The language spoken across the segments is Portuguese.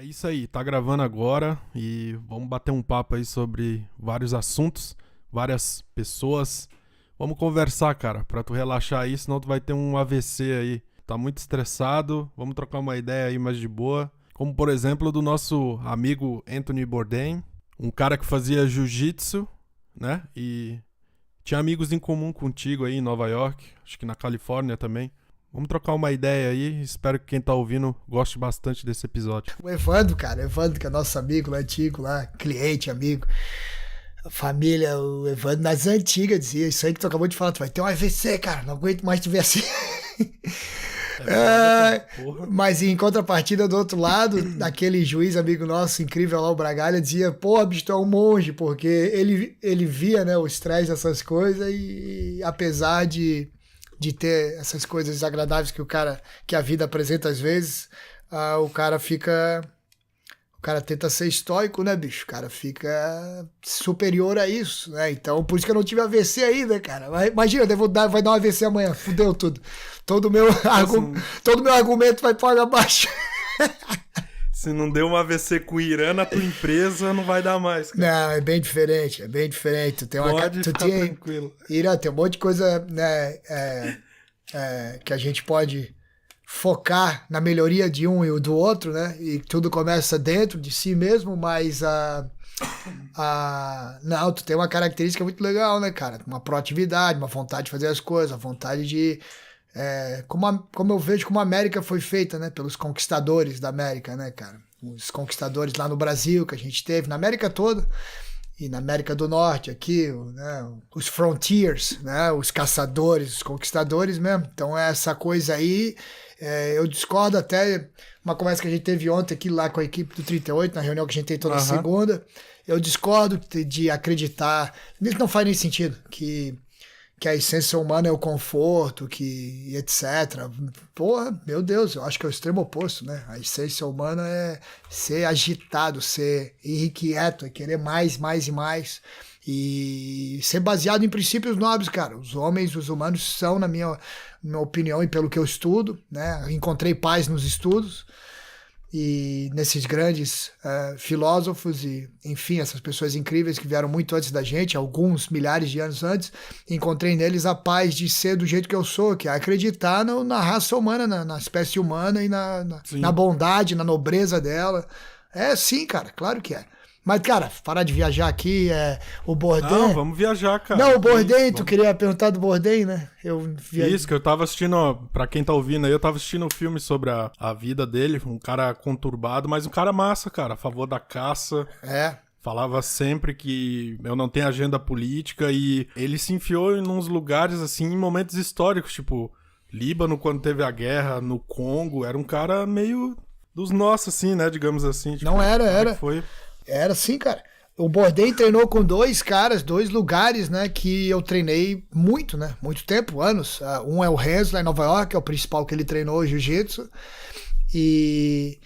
É isso aí, tá gravando agora e vamos bater um papo aí sobre vários assuntos, várias pessoas. Vamos conversar, cara, pra tu relaxar aí, senão tu vai ter um AVC aí. Tá muito estressado, vamos trocar uma ideia aí mais de boa. Como, por exemplo, do nosso amigo Anthony Bourdain, um cara que fazia jiu-jitsu, né? E tinha amigos em comum contigo aí em Nova York, acho que na Califórnia também. Vamos trocar uma ideia aí, espero que quem tá ouvindo goste bastante desse episódio. O Evandro, cara, que é nosso amigo lá antigo, lá, cliente, amigo, família, o Evandro nas antigas dizia isso aí que tu acabou de falar, tu vai ter um AVC, cara, não aguento mais te ver assim. Mas em contrapartida, do outro lado, aquele juiz amigo nosso, incrível lá, o Bragalha, dizia, pô, bicho, tu é um monge, porque ele via, né, o estresse dessas coisas e apesar de ter essas coisas desagradáveis que a vida apresenta às vezes, o cara tenta ser estoico, né, bicho? O cara fica superior a isso, né? Então, por isso que eu não tive AVC ainda, cara. Imagina, vai dar um AVC amanhã, fudeu tudo. Todo meu argumento vai para abaixo. Se não deu um AVC com o Irã na tua empresa, não vai dar mais, cara. Não, é bem diferente. Tu tem Pode ficar tranquilo. Irã, tem um monte de coisa, né, que a gente pode focar na melhoria de um e do outro, né? E tudo começa dentro de si mesmo, mas não, tu tem uma característica muito legal, né, cara? Uma proatividade, uma vontade de fazer as coisas, a vontade de... como eu vejo como a América foi feita, né? Pelos conquistadores da América, né, cara? Os conquistadores lá no Brasil que a gente teve, na América toda, e na América do Norte aqui, né? Os frontiers, né? Os caçadores, os conquistadores mesmo. Então essa coisa aí, eu discordo até uma conversa que a gente teve ontem aqui lá com a equipe do 38, na reunião que a gente tem toda segunda. Eu discordo de acreditar, isso não faz nem sentido, que a essência humana é o conforto, que etc. Porra, meu Deus, eu acho que é o extremo oposto, né? A essência humana é ser agitado, ser irrequieto, é querer mais, mais e mais. E ser baseado em princípios nobres, cara. Os humanos são, na minha opinião e pelo que eu estudo, né? Encontrei paz nos estudos. E nesses grandes filósofos e, enfim, essas pessoas incríveis que vieram muito antes da gente, alguns milhares de anos antes, encontrei neles a paz de ser do jeito que eu sou, que é acreditar na raça humana, na espécie humana e na bondade, na nobreza dela. É sim, cara, claro que é. Mas, cara, parar de viajar aqui, o Bourdain... Não, vamos viajar, cara. Não, o Bourdain, tu queria perguntar do Bourdain, né? Isso, que eu tava assistindo, pra quem tá ouvindo aí, eu tava assistindo um filme sobre a vida dele, um cara conturbado, mas um cara massa, cara, a favor da caça. Falava sempre que eu não tenho agenda política e ele se enfiou em uns lugares, assim, em momentos históricos, tipo, Líbano, quando teve a guerra, no Congo, era um cara meio dos nossos, assim, né, digamos assim. Tipo, não era. Foi... Era sim, cara. O Bourdain treinou com dois lugares, né, que eu treinei muito, né, muito tempo, anos. Um é o Renzo, lá em Nova York, é o principal que ele treinou, jiu-jitsu. E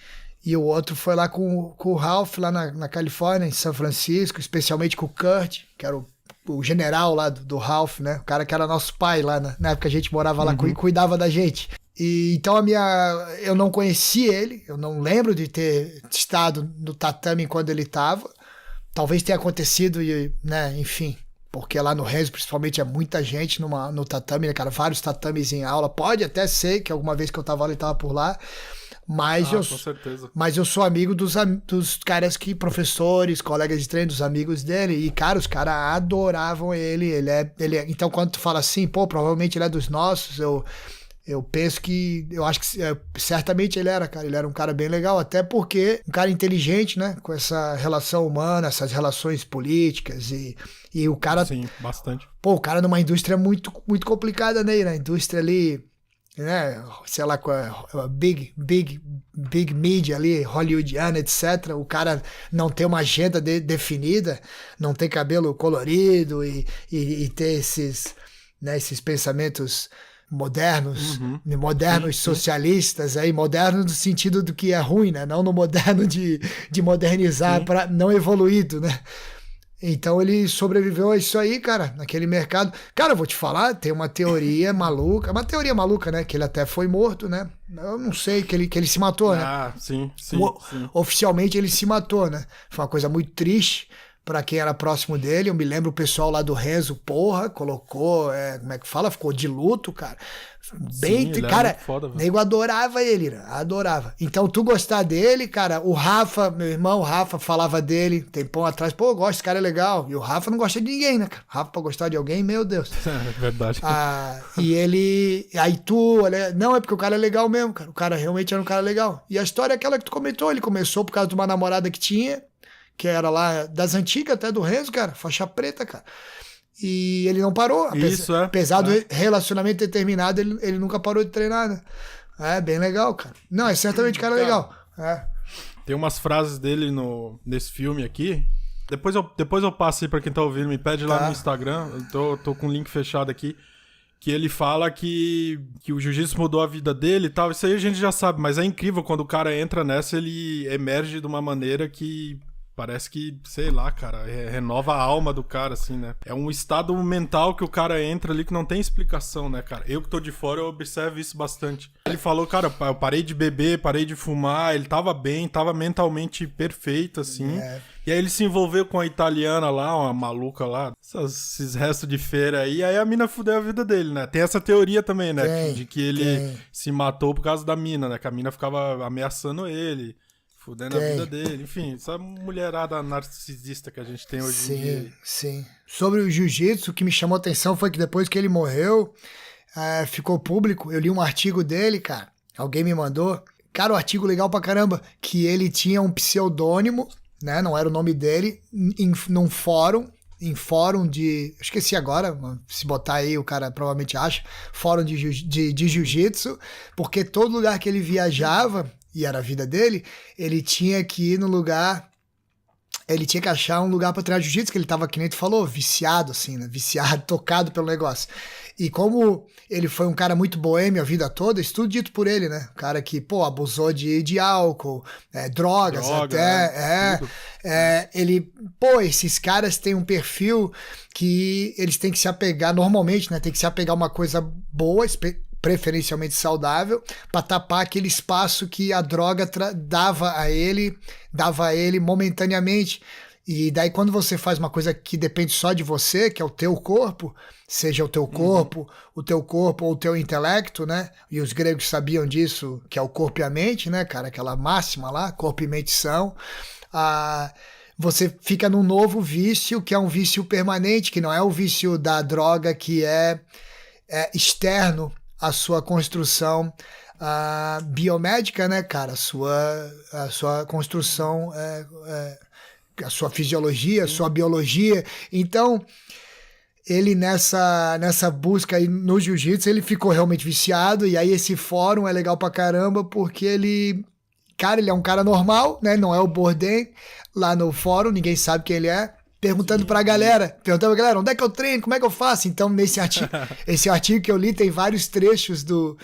o outro foi lá com o Ralph, lá na Califórnia, em São Francisco, especialmente com o Kurt, que era o general lá do Ralph, né, o cara que era nosso pai lá, na época que a gente morava lá e cuidava da gente. E então eu não conheci ele, eu não lembro de ter estado no tatame quando ele estava. Talvez tenha acontecido, né, enfim, porque lá no Renzo, principalmente, é muita gente no tatame, né, cara, vários tatames em aula. Pode até ser que alguma vez que eu estava lá, ele estava por lá, mas com certeza. Mas eu sou amigo dos caras que, professores, colegas de treino, dos amigos dele, e, cara, os caras adoravam ele. Então, quando tu fala assim, pô, provavelmente ele é dos nossos, eu penso que, eu acho que certamente ele era um cara bem legal, até porque um cara inteligente, né, com essa relação humana, essas relações políticas e o cara... Sim, bastante. Pô, o cara numa indústria muito, muito complicada, né, na indústria ali, né, sei lá, com a big media ali, hollywoodiana, etc. O cara não tem uma agenda definida, não tem cabelo colorido e ter esses pensamentos modernos, socialistas, aí, moderno no sentido do que é ruim, né? Não no moderno de modernizar, não evoluído, né? Então ele sobreviveu a isso aí, cara, naquele mercado. Cara, eu vou te falar, tem uma teoria maluca, né? Que ele até foi morto, né? Eu não sei, que ele se matou, né? Ah, sim, sim, sim. Oficialmente ele se matou, né? Foi uma coisa muito triste pra quem era próximo dele. Eu me lembro o pessoal lá do Renzo, porra, colocou, como é que fala? Ficou de luto, cara. Bem, Sim, ele era cara, muito foda, velho. nego adorava ele, né? Adorava. Então, tu gostar dele, cara, o Rafa, meu irmão, o Rafa falava dele tempão atrás, pô, eu gosto, esse cara é legal. E o Rafa não gosta de ninguém, né, cara? Rafa pra gostar de alguém, meu Deus. É verdade. E ele. Aí tu, olha, não, é porque o cara é legal mesmo, cara. O cara realmente era um cara legal. E a história é aquela que tu comentou, ele começou por causa de uma namorada que tinha, que era lá das antigas até do Renzo, cara, faixa preta, cara. E ele não parou, Isso, apesar do relacionamento ter terminado, ele nunca parou de treinar, né? É, bem legal, cara. Não, é certamente cara legal. É. Tem umas frases dele nesse filme aqui. Depois eu passo aí pra quem tá ouvindo, me pede lá Tá. no Instagram. Eu tô com o link fechado aqui. Que ele fala que o jiu-jitsu mudou a vida dele e tal. Isso aí a gente já sabe, mas é incrível quando o cara entra nessa, ele emerge de uma maneira que parece que, sei lá, cara, renova a alma do cara, assim, né? É um estado mental que o cara entra ali que não tem explicação, né, cara? Eu que tô de fora, eu observo isso bastante. Ele falou, cara, eu parei de beber, parei de fumar, ele tava bem, tava mentalmente perfeito, assim. É. E aí ele se envolveu com a italiana lá, uma maluca lá, esses restos de feira aí a mina fudeu a vida dele, né? Tem essa teoria também, né? De que ele se matou por causa da mina, né? Que a mina ficava ameaçando ele, fudendo a vida dele. Enfim, essa mulherada narcisista que a gente tem hoje em dia. Sim. Sobre o jiu-jitsu, o que me chamou a atenção foi que depois que ele morreu, ficou público. Eu li um artigo dele, cara. Alguém me mandou. Cara, o artigo legal pra caramba. Que ele tinha um pseudônimo, né? Não era o nome dele, num fórum. Em fórum de. Esqueci agora, se botar aí o cara provavelmente acha. Fórum de jiu-jitsu. Porque todo lugar que ele viajava, e era a vida dele, ele tinha que ir no lugar. Ele tinha que achar um lugar pra treinar jiu-jitsu, que ele tava, que nem tu falou, viciado, assim, né? Viciado, tocado pelo negócio. E como ele foi um cara muito boêmio a vida toda, isso tudo dito por ele, né? Um cara que, pô, abusou de álcool, drogas até. Tudo. Ele, pô, esses caras têm um perfil que eles têm que se apegar normalmente, né? Tem que se apegar a uma coisa boa, preferencialmente saudável, para tapar aquele espaço que a droga dava a ele momentaneamente. E daí quando você faz uma coisa que depende só de você, que é o teu corpo, seja o teu corpo, o teu corpo ou o teu intelecto, né? E os gregos sabiam disso, que é o corpo e a mente, né, cara? Aquela máxima lá, corpo e mente são. Você fica num novo vício, que é um vício permanente, que não é o vício da droga que é externo à sua construção biomédica, né, cara? A sua construção, a sua fisiologia, a sua biologia. Então, ele nessa busca aí no jiu-jitsu, ele ficou realmente viciado, e aí esse fórum é legal pra caramba, porque ele é um cara normal, né? Não é o Bourdain lá no fórum, ninguém sabe quem ele é. Perguntando pra galera, onde é que eu treino, como é que eu faço? Então, esse artigo que eu li tem vários trechos do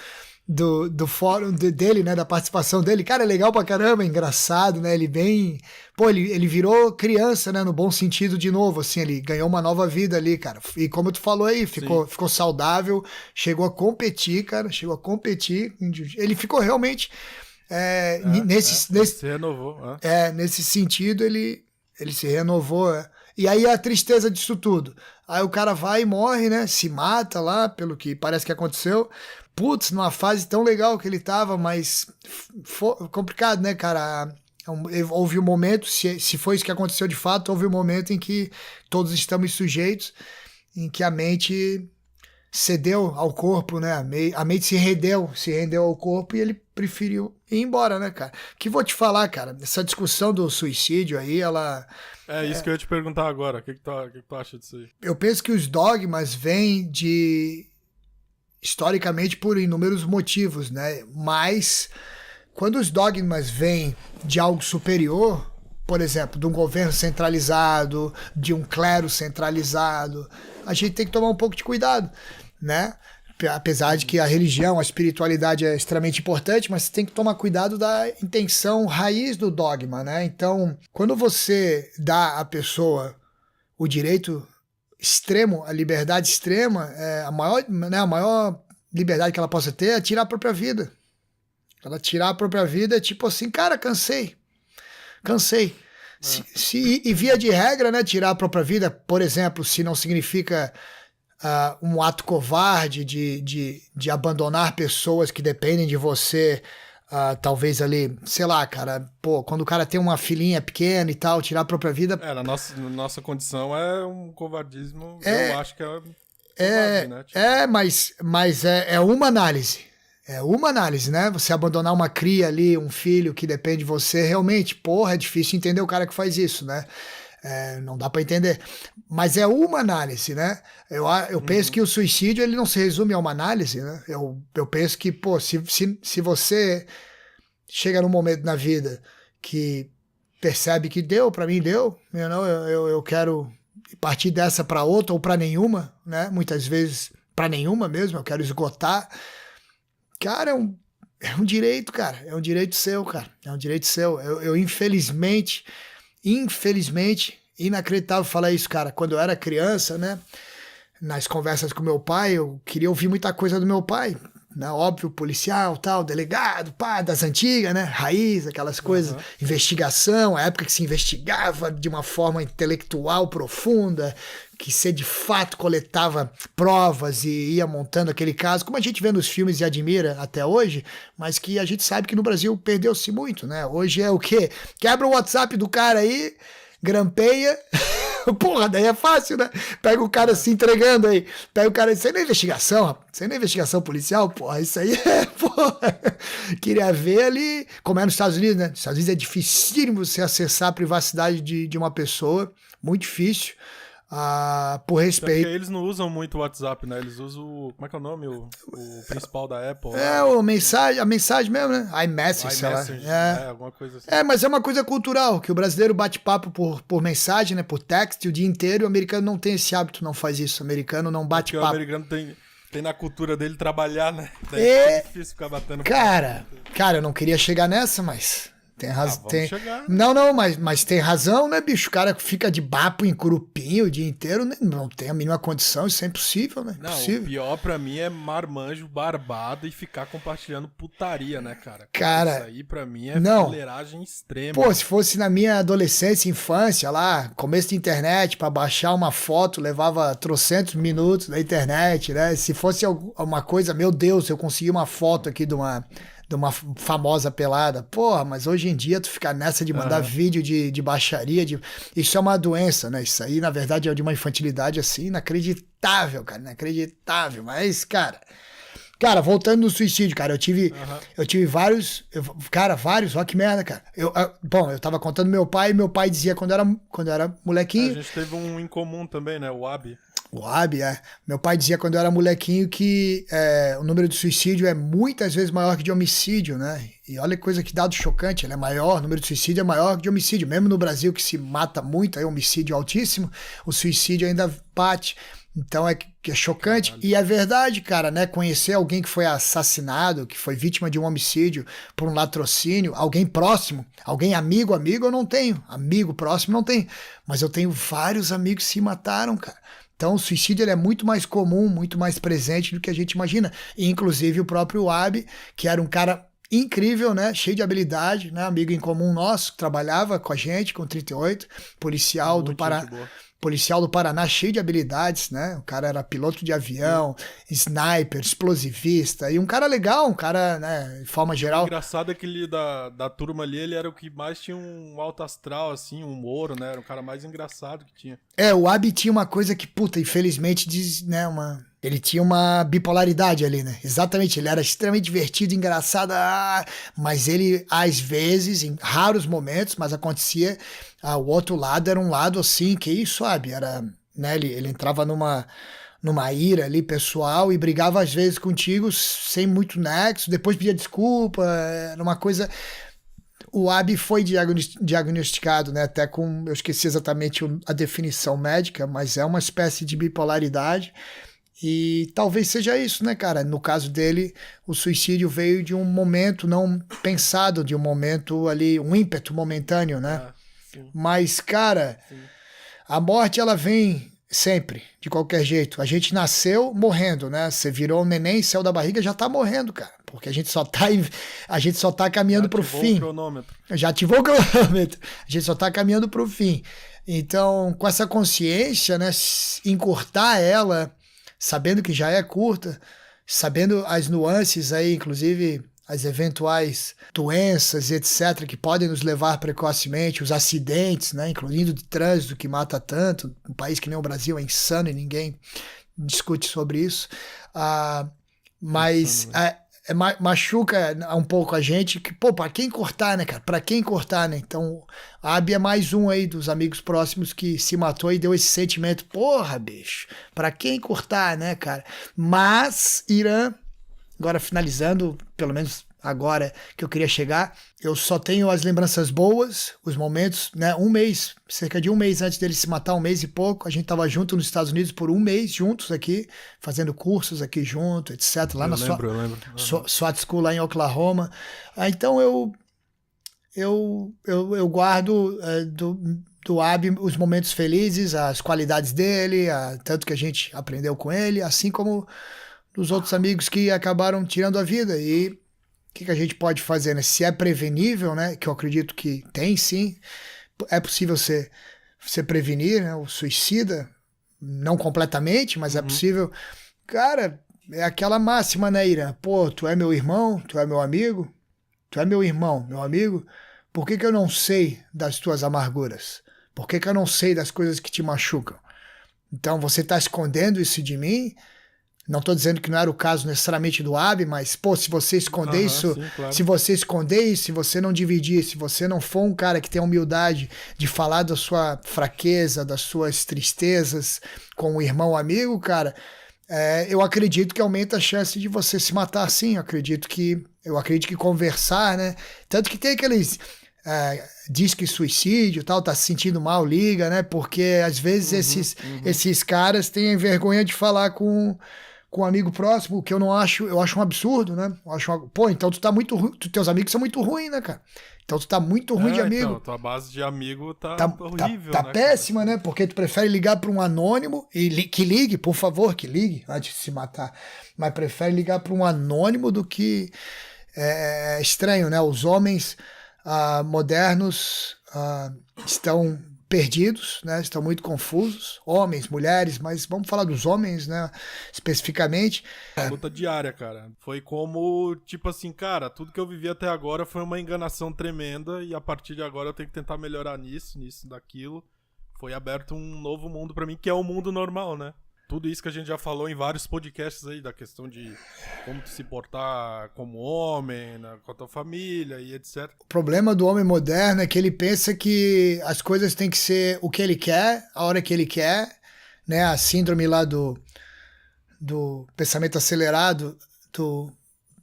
fórum dele, né, da participação dele. Cara, é legal pra caramba, é engraçado, né, ele virou criança, né, no bom sentido de novo, assim, ele ganhou uma nova vida ali, cara, e como tu falou aí, ficou saudável, chegou a competir, cara, ele ficou realmente, se renovou. Nesse sentido, ele se renovou, E aí a tristeza disso tudo. Aí o cara vai e morre, né? Se mata lá, pelo que parece que aconteceu. Putz, numa fase tão legal que ele tava, mas complicado, né, cara? Houve um momento, se foi isso que aconteceu de fato, houve um momento em que todos estamos sujeitos, em que a mente cedeu ao corpo, né? A mente se rendeu ao corpo, e ele preferiu ir embora, né, cara? Que vou te falar, cara, essa discussão do suicídio aí, ela... É isso que eu ia te perguntar agora, o que tu acha disso aí? Eu penso que os dogmas vêm historicamente por inúmeros motivos, né? Mas quando os dogmas vêm de algo superior, por exemplo, de um governo centralizado, de um clero centralizado, a gente tem que tomar um pouco de cuidado, né? Apesar de que a religião, a espiritualidade é extremamente importante, mas você tem que tomar cuidado da intenção raiz do dogma, né? Então, quando você dá à pessoa o direito extremo, a liberdade extrema, a maior liberdade que ela possa ter é tirar a própria vida. Ela tirar a própria vida é tipo assim, cara, cansei. E via de regra, né, tirar a própria vida, por exemplo, se não significa um ato covarde de abandonar pessoas que dependem de você, talvez ali, sei lá, cara, pô, quando o cara tem uma filhinha pequena e tal, tirar a própria vida... Na nossa condição é um covardismo, eu acho que é covarde, né? Tipo... mas é uma análise. É uma análise, né? Você abandonar uma cria ali, um filho que depende de você, realmente, porra, é difícil entender o cara que faz isso, né? Não dá pra entender. Mas é uma análise, né? Eu penso que o suicídio, ele não se resume a uma análise, né? Eu penso que, pô, se você chega num momento na vida que percebe que deu, pra mim deu, eu quero partir dessa pra outra ou pra nenhuma, né? Muitas vezes pra nenhuma mesmo, eu quero esgotar. Cara, é um direito, cara. É um direito seu, cara. É um direito seu. Eu infelizmente, inacreditável falar isso, cara. Quando eu era criança, né? Nas conversas com meu pai, eu queria ouvir muita coisa do meu pai. Né? Óbvio, policial, tal, delegado, pá, das antigas, né? Raiz, aquelas coisas. Investigação, a época que se investigava de uma forma intelectual profunda, que você de fato coletava provas e ia montando aquele caso, como a gente vê nos filmes e admira até hoje, mas que a gente sabe que no Brasil perdeu-se muito, né? Hoje é o quê? Quebra o WhatsApp do cara aí, grampeia... Porra, daí é fácil, né? Pega o cara se entregando aí. Pega o cara, isso aí não é investigação, rapaz. Isso aí não é investigação policial, porra. Isso aí é, porra. Queria ver ali, como é nos Estados Unidos, né? Nos Estados Unidos é dificílimo você acessar a privacidade de uma pessoa. Muito difícil. Por respeito. Porque eles não usam muito o WhatsApp, né? Eles usam como é que é o nome? O principal da Apple. A mensagem mesmo, né? iMessage, sei lá. Alguma coisa assim. Mas é uma coisa cultural, que o brasileiro bate papo por mensagem, né? Por text o dia inteiro, e o americano não tem esse hábito, não faz isso. O americano não bate papo. O americano tem na cultura dele trabalhar, né? É difícil ficar batendo cara, eu não queria chegar nessa, mas... Tem razão. Chegar. Não, mas tem razão, né, bicho? O cara fica de bapo em curupinho o dia inteiro, né? Não tem a mínima condição, isso é impossível, né? O pior pra mim é marmanjo barbado e ficar compartilhando putaria, né, cara? Cara, isso aí pra mim fuleiragem extrema. Pô, se fosse na minha adolescência, infância, lá, começo de internet, pra baixar uma foto, levava trocentos minutos na internet, né? Se fosse uma coisa, meu Deus, eu consegui uma foto aqui de uma famosa pelada. Porra, mas hoje em dia tu ficar nessa de mandar vídeo de baixaria, isso é uma doença, né? Isso aí, na verdade, é de uma infantilidade, assim, inacreditável, cara, inacreditável. Mas, cara, voltando no suicídio, cara, eu tive vários, vários, ó que merda, cara. Eu tava contando meu pai dizia quando era molequinho... A gente teve um em comum também, né? O Abi. O Abi, Meu pai dizia quando eu era molequinho que o número de suicídio é muitas vezes maior que de homicídio, né? E olha que coisa, que dado chocante, ele é maior, o número de suicídio é maior que de homicídio. Mesmo no Brasil, que se mata muito, aí homicídio altíssimo, o suicídio ainda bate. Então é chocante. E é verdade, cara, né? Conhecer alguém que foi assassinado, que foi vítima de um homicídio por um latrocínio, alguém próximo, alguém amigo, eu não tenho. Amigo próximo não tenho. Mas eu tenho vários amigos que se mataram, cara. Então o suicídio ele é muito mais comum, muito mais presente do que a gente imagina. E, inclusive o próprio Abi, que era um cara incrível, né? Cheio de habilidade, né? Amigo em comum nosso, que trabalhava com a gente, com 38, policial do Paraná. Policial do Paraná, cheio de habilidades, né? O cara era piloto de avião, sniper, explosivista, e um cara legal, um cara, né, de forma geral. O engraçado é que ele, da turma ali, ele era o que mais tinha um alto astral, assim, um humor, né? Era o cara mais engraçado que tinha. O Abi tinha uma coisa que, puta, infelizmente, ele tinha uma bipolaridade ali, né? Exatamente, ele era extremamente divertido, engraçado, mas ele, às vezes, em raros momentos, mas acontecia, o outro lado era um lado assim, que isso, sabe? Era, né? Ele entrava numa ira ali pessoal e brigava às vezes contigo sem muito nexo, depois pedia desculpa, era uma coisa... O Abi foi diagnosticado, né? Até com, eu esqueci exatamente a definição médica, mas é uma espécie de bipolaridade. E talvez seja isso, né, cara? No caso dele, o suicídio veio de um momento não pensado, de um momento ali, um ímpeto momentâneo, né? Sim. Mas, cara, A morte, ela vem sempre, de qualquer jeito. A gente nasceu morrendo, né? Você virou um neném, saiu da barriga, já tá morrendo, cara. Porque a gente só tá caminhando pro fim. Já ativou o cronômetro. Já ativou o cronômetro. A gente só tá caminhando pro fim. Então, com essa consciência, né? Encurtar ela, sabendo que já é curta, sabendo as nuances aí, inclusive as eventuais doenças, etc., que podem nos levar precocemente, os acidentes, né, incluindo de trânsito, que mata tanto. Um país que nem o Brasil é insano e ninguém discute sobre isso. Mas machuca um pouco a gente, que, pô, pra quem cortar, né, cara? Pra quem cortar, né? Então, a Abby é mais um aí dos amigos próximos que se matou e deu esse sentimento. Porra, bicho, pra quem cortar, né, cara? Mas, Irã, agora finalizando, pelo menos agora que eu queria chegar, eu só tenho as lembranças boas, os momentos, né? Um mês, cerca de um mês antes dele se matar, um mês e pouco, a gente tava junto nos Estados Unidos por um mês, juntos aqui, fazendo cursos aqui junto, etc. Lá eu lembro. SWAT School lá em Oklahoma. Então eu guardo do Abby os momentos felizes, as qualidades dele, tanto que a gente aprendeu com ele, assim como dos outros amigos que acabaram tirando a vida. E o que a gente pode fazer, né? Se é prevenível, né? Que eu acredito que tem, sim. É possível você prevenir, né? O suicida, não completamente, mas é possível. Cara, é aquela máxima, né, Irã? Pô, tu é meu irmão, tu é meu amigo, tu é meu irmão, meu amigo. Por que eu não sei das tuas amarguras? Por que eu não sei das coisas que te machucam? Então, você está escondendo isso de mim? Não estou dizendo que não era o caso necessariamente do Abby, mas, pô, se você esconder isso, sim, claro. Se você esconder isso, se você não dividir, se você não for um cara que tem a humildade de falar da sua fraqueza, das suas tristezas com um irmão amigo, cara, eu acredito que aumenta a chance de você se matar sim. Eu acredito que conversar, né? Tanto que tem aqueles disque suicídio, tal, tá se sentindo mal, liga, né? Porque às vezes esses caras têm vergonha de falar com um amigo próximo, o que eu acho um absurdo, né? Pô, então tu tá muito ruim, teus amigos são muito ruins, né, cara? Então tu tá muito ruim de amigo. Então, tua base de amigo tá horrível, tá né? Péssima, cara? Né? Porque tu prefere ligar pra um anônimo, que ligue, por favor, que ligue, antes de se matar. Mas prefere ligar pra um anônimo do que estranho, né? Os homens modernos estão perdidos, né? Estão muito confusos, homens, mulheres, mas vamos falar dos homens, né? Especificamente. Luta diária, cara. Foi como, tipo assim, cara, tudo que eu vivi até agora foi uma enganação tremenda e a partir de agora eu tenho que tentar melhorar nisso, daquilo. Foi aberto um novo mundo pra mim, que é o mundo normal, né? Tudo isso que a gente já falou em vários podcasts aí, da questão de como se portar como homem, né, com a tua família e etc. O problema do homem moderno é que ele pensa que as coisas têm que ser o que ele quer, a hora que ele quer, né? A síndrome lá do pensamento acelerado do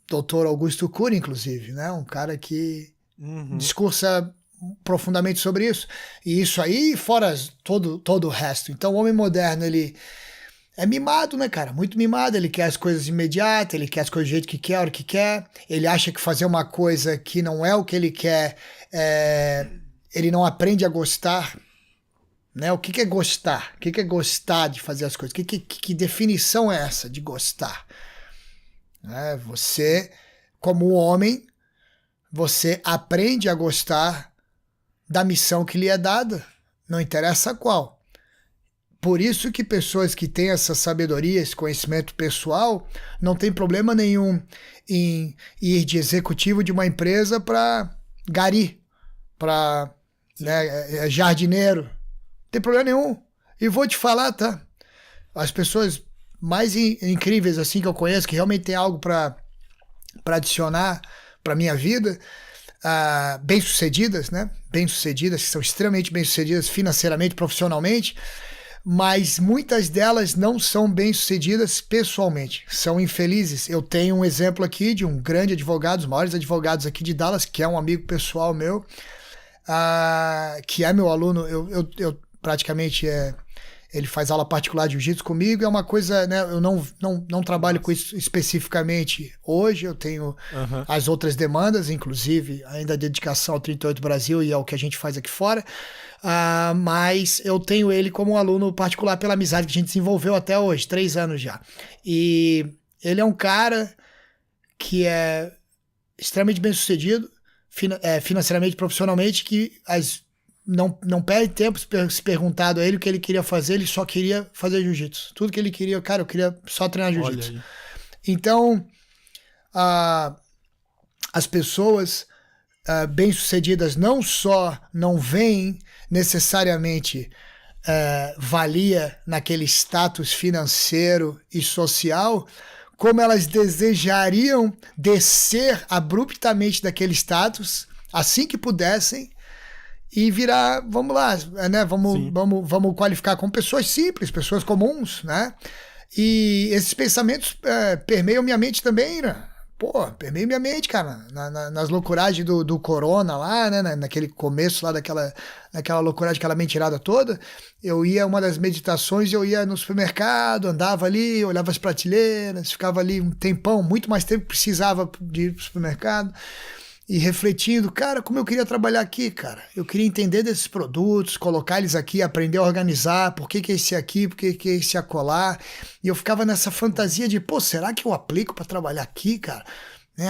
Dr. Augusto Cury, inclusive, né? Um cara que discursa profundamente sobre isso. E isso aí, fora todo o resto. Então, o homem moderno, ele é mimado, né, cara? Muito mimado. Ele quer as coisas imediatas, ele quer as coisas do jeito que quer, a hora que quer. Ele acha que fazer uma coisa que não é o que ele quer, ele não aprende a gostar. Né? O que é gostar? O que é gostar de fazer as coisas? Que definição é essa de gostar? Você, como homem, você aprende a gostar da missão que lhe é dada. Não interessa qual. Por isso que pessoas que têm essa sabedoria, esse conhecimento pessoal, não tem problema nenhum em ir de executivo de uma empresa para gari, para jardineiro. Não tem problema nenhum. E vou te falar, tá? As pessoas mais incríveis assim que eu conheço, que realmente tem algo para adicionar para minha vida, bem-sucedidas, né? Bem-sucedidas, que são extremamente bem-sucedidas financeiramente, profissionalmente, mas muitas delas não são bem-sucedidas pessoalmente, são infelizes. Eu tenho um exemplo aqui de um grande advogado, os maiores advogados aqui de Dallas, que é um amigo pessoal meu, que é meu aluno. Eu praticamente Ele faz aula particular de jiu-jitsu comigo, é uma coisa, né? Eu não trabalho com isso especificamente hoje, eu tenho as outras demandas, inclusive ainda a dedicação ao 38 Brasil e ao que a gente faz aqui fora, mas eu tenho ele como aluno particular pela amizade que a gente desenvolveu até hoje, 3 anos já. E ele é um cara que é extremamente bem sucedido, financeiramente, profissionalmente, que não perde tempo se perguntado a ele o que ele queria fazer, ele só queria fazer jiu-jitsu. Tudo que ele queria, cara, eu queria só treinar jiu-jitsu. Então, as pessoas bem-sucedidas não só não veem necessariamente valia naquele status financeiro e social, como elas desejariam descer abruptamente daquele status, assim que pudessem, e virar, vamos lá, né? Vamos qualificar como pessoas simples, pessoas comuns, né? E esses pensamentos permeiam minha mente também, né? Pô, permeiam minha mente, cara, nas loucuragens do corona lá, né? Naquele começo lá daquela loucuragem, aquela mentirada toda. Eu ia, uma das meditações, eu ia no supermercado, andava ali, olhava as prateleiras, ficava ali um tempão, muito mais tempo que precisava de ir pro supermercado. E refletindo, cara, como eu queria trabalhar aqui, cara. Eu queria entender desses produtos, colocar eles aqui, aprender a organizar, por que esse aqui, por que esse acolá. E eu ficava nessa fantasia de, pô, será que eu aplico para trabalhar aqui, cara?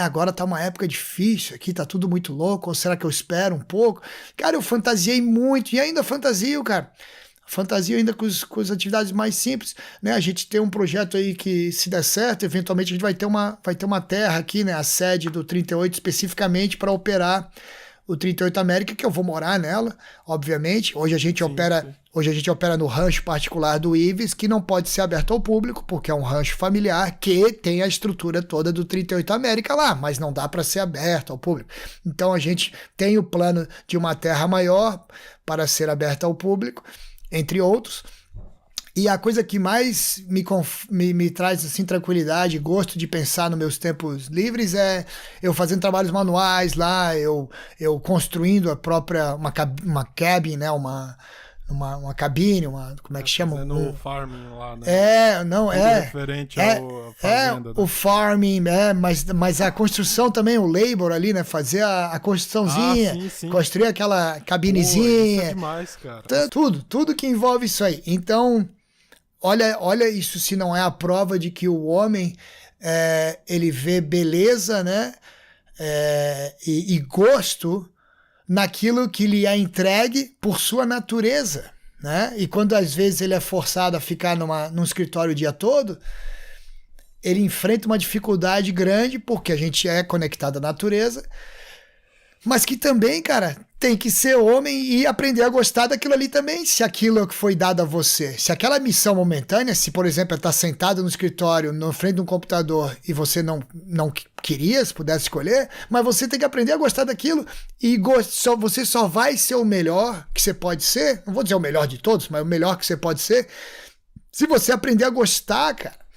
Agora tá uma época difícil, aqui tá tudo muito louco, ou será que eu espero um pouco? Cara, eu fantasiei muito, e ainda fantasio, cara. Fantasia ainda com as atividades mais simples, né? A gente tem um projeto aí que, se der certo, eventualmente a gente vai ter uma terra aqui, né? A sede do 38 especificamente para operar o 38 América, que eu vou morar nela, obviamente. Hoje a gente opera no rancho particular do Ives, que não pode ser aberto ao público, porque é um rancho familiar que tem a estrutura toda do 38 América lá, mas não dá para ser aberto ao público. Então a gente tem o plano de uma terra maior para ser aberta ao público, entre outros. E a coisa que mais me traz assim, tranquilidade, gosto de pensar nos meus tempos livres é eu fazendo trabalhos manuais lá, eu construindo a própria, uma cabine, né, uma cabine, como é que chama? Fazendo farming lá, né? Referente à fazenda. O farming, mas a construção também, o labor ali, né? Fazer a construçãozinha, sim. Construir aquela cabinezinha. Isso é demais, cara. Tudo que envolve isso aí. Então, olha isso, se não é a prova de que o homem, ele vê beleza, né? E gosto naquilo que lhe é entregue por sua natureza, né? E quando às vezes ele é forçado a ficar num escritório o dia todo, ele enfrenta uma dificuldade grande, porque a gente é conectado à natureza, mas que também, cara, tem que ser homem e aprender a gostar daquilo ali também, se aquilo é o que foi dado a você. Se aquela missão momentânea, se por exemplo, estar sentado no escritório, na frente de um computador, e você não queria, se pudesse escolher, mas você tem que aprender a gostar daquilo, e você só vai ser o melhor que você pode ser, não vou dizer o melhor de todos, mas o melhor que você pode ser, se você aprender a gostar, cara.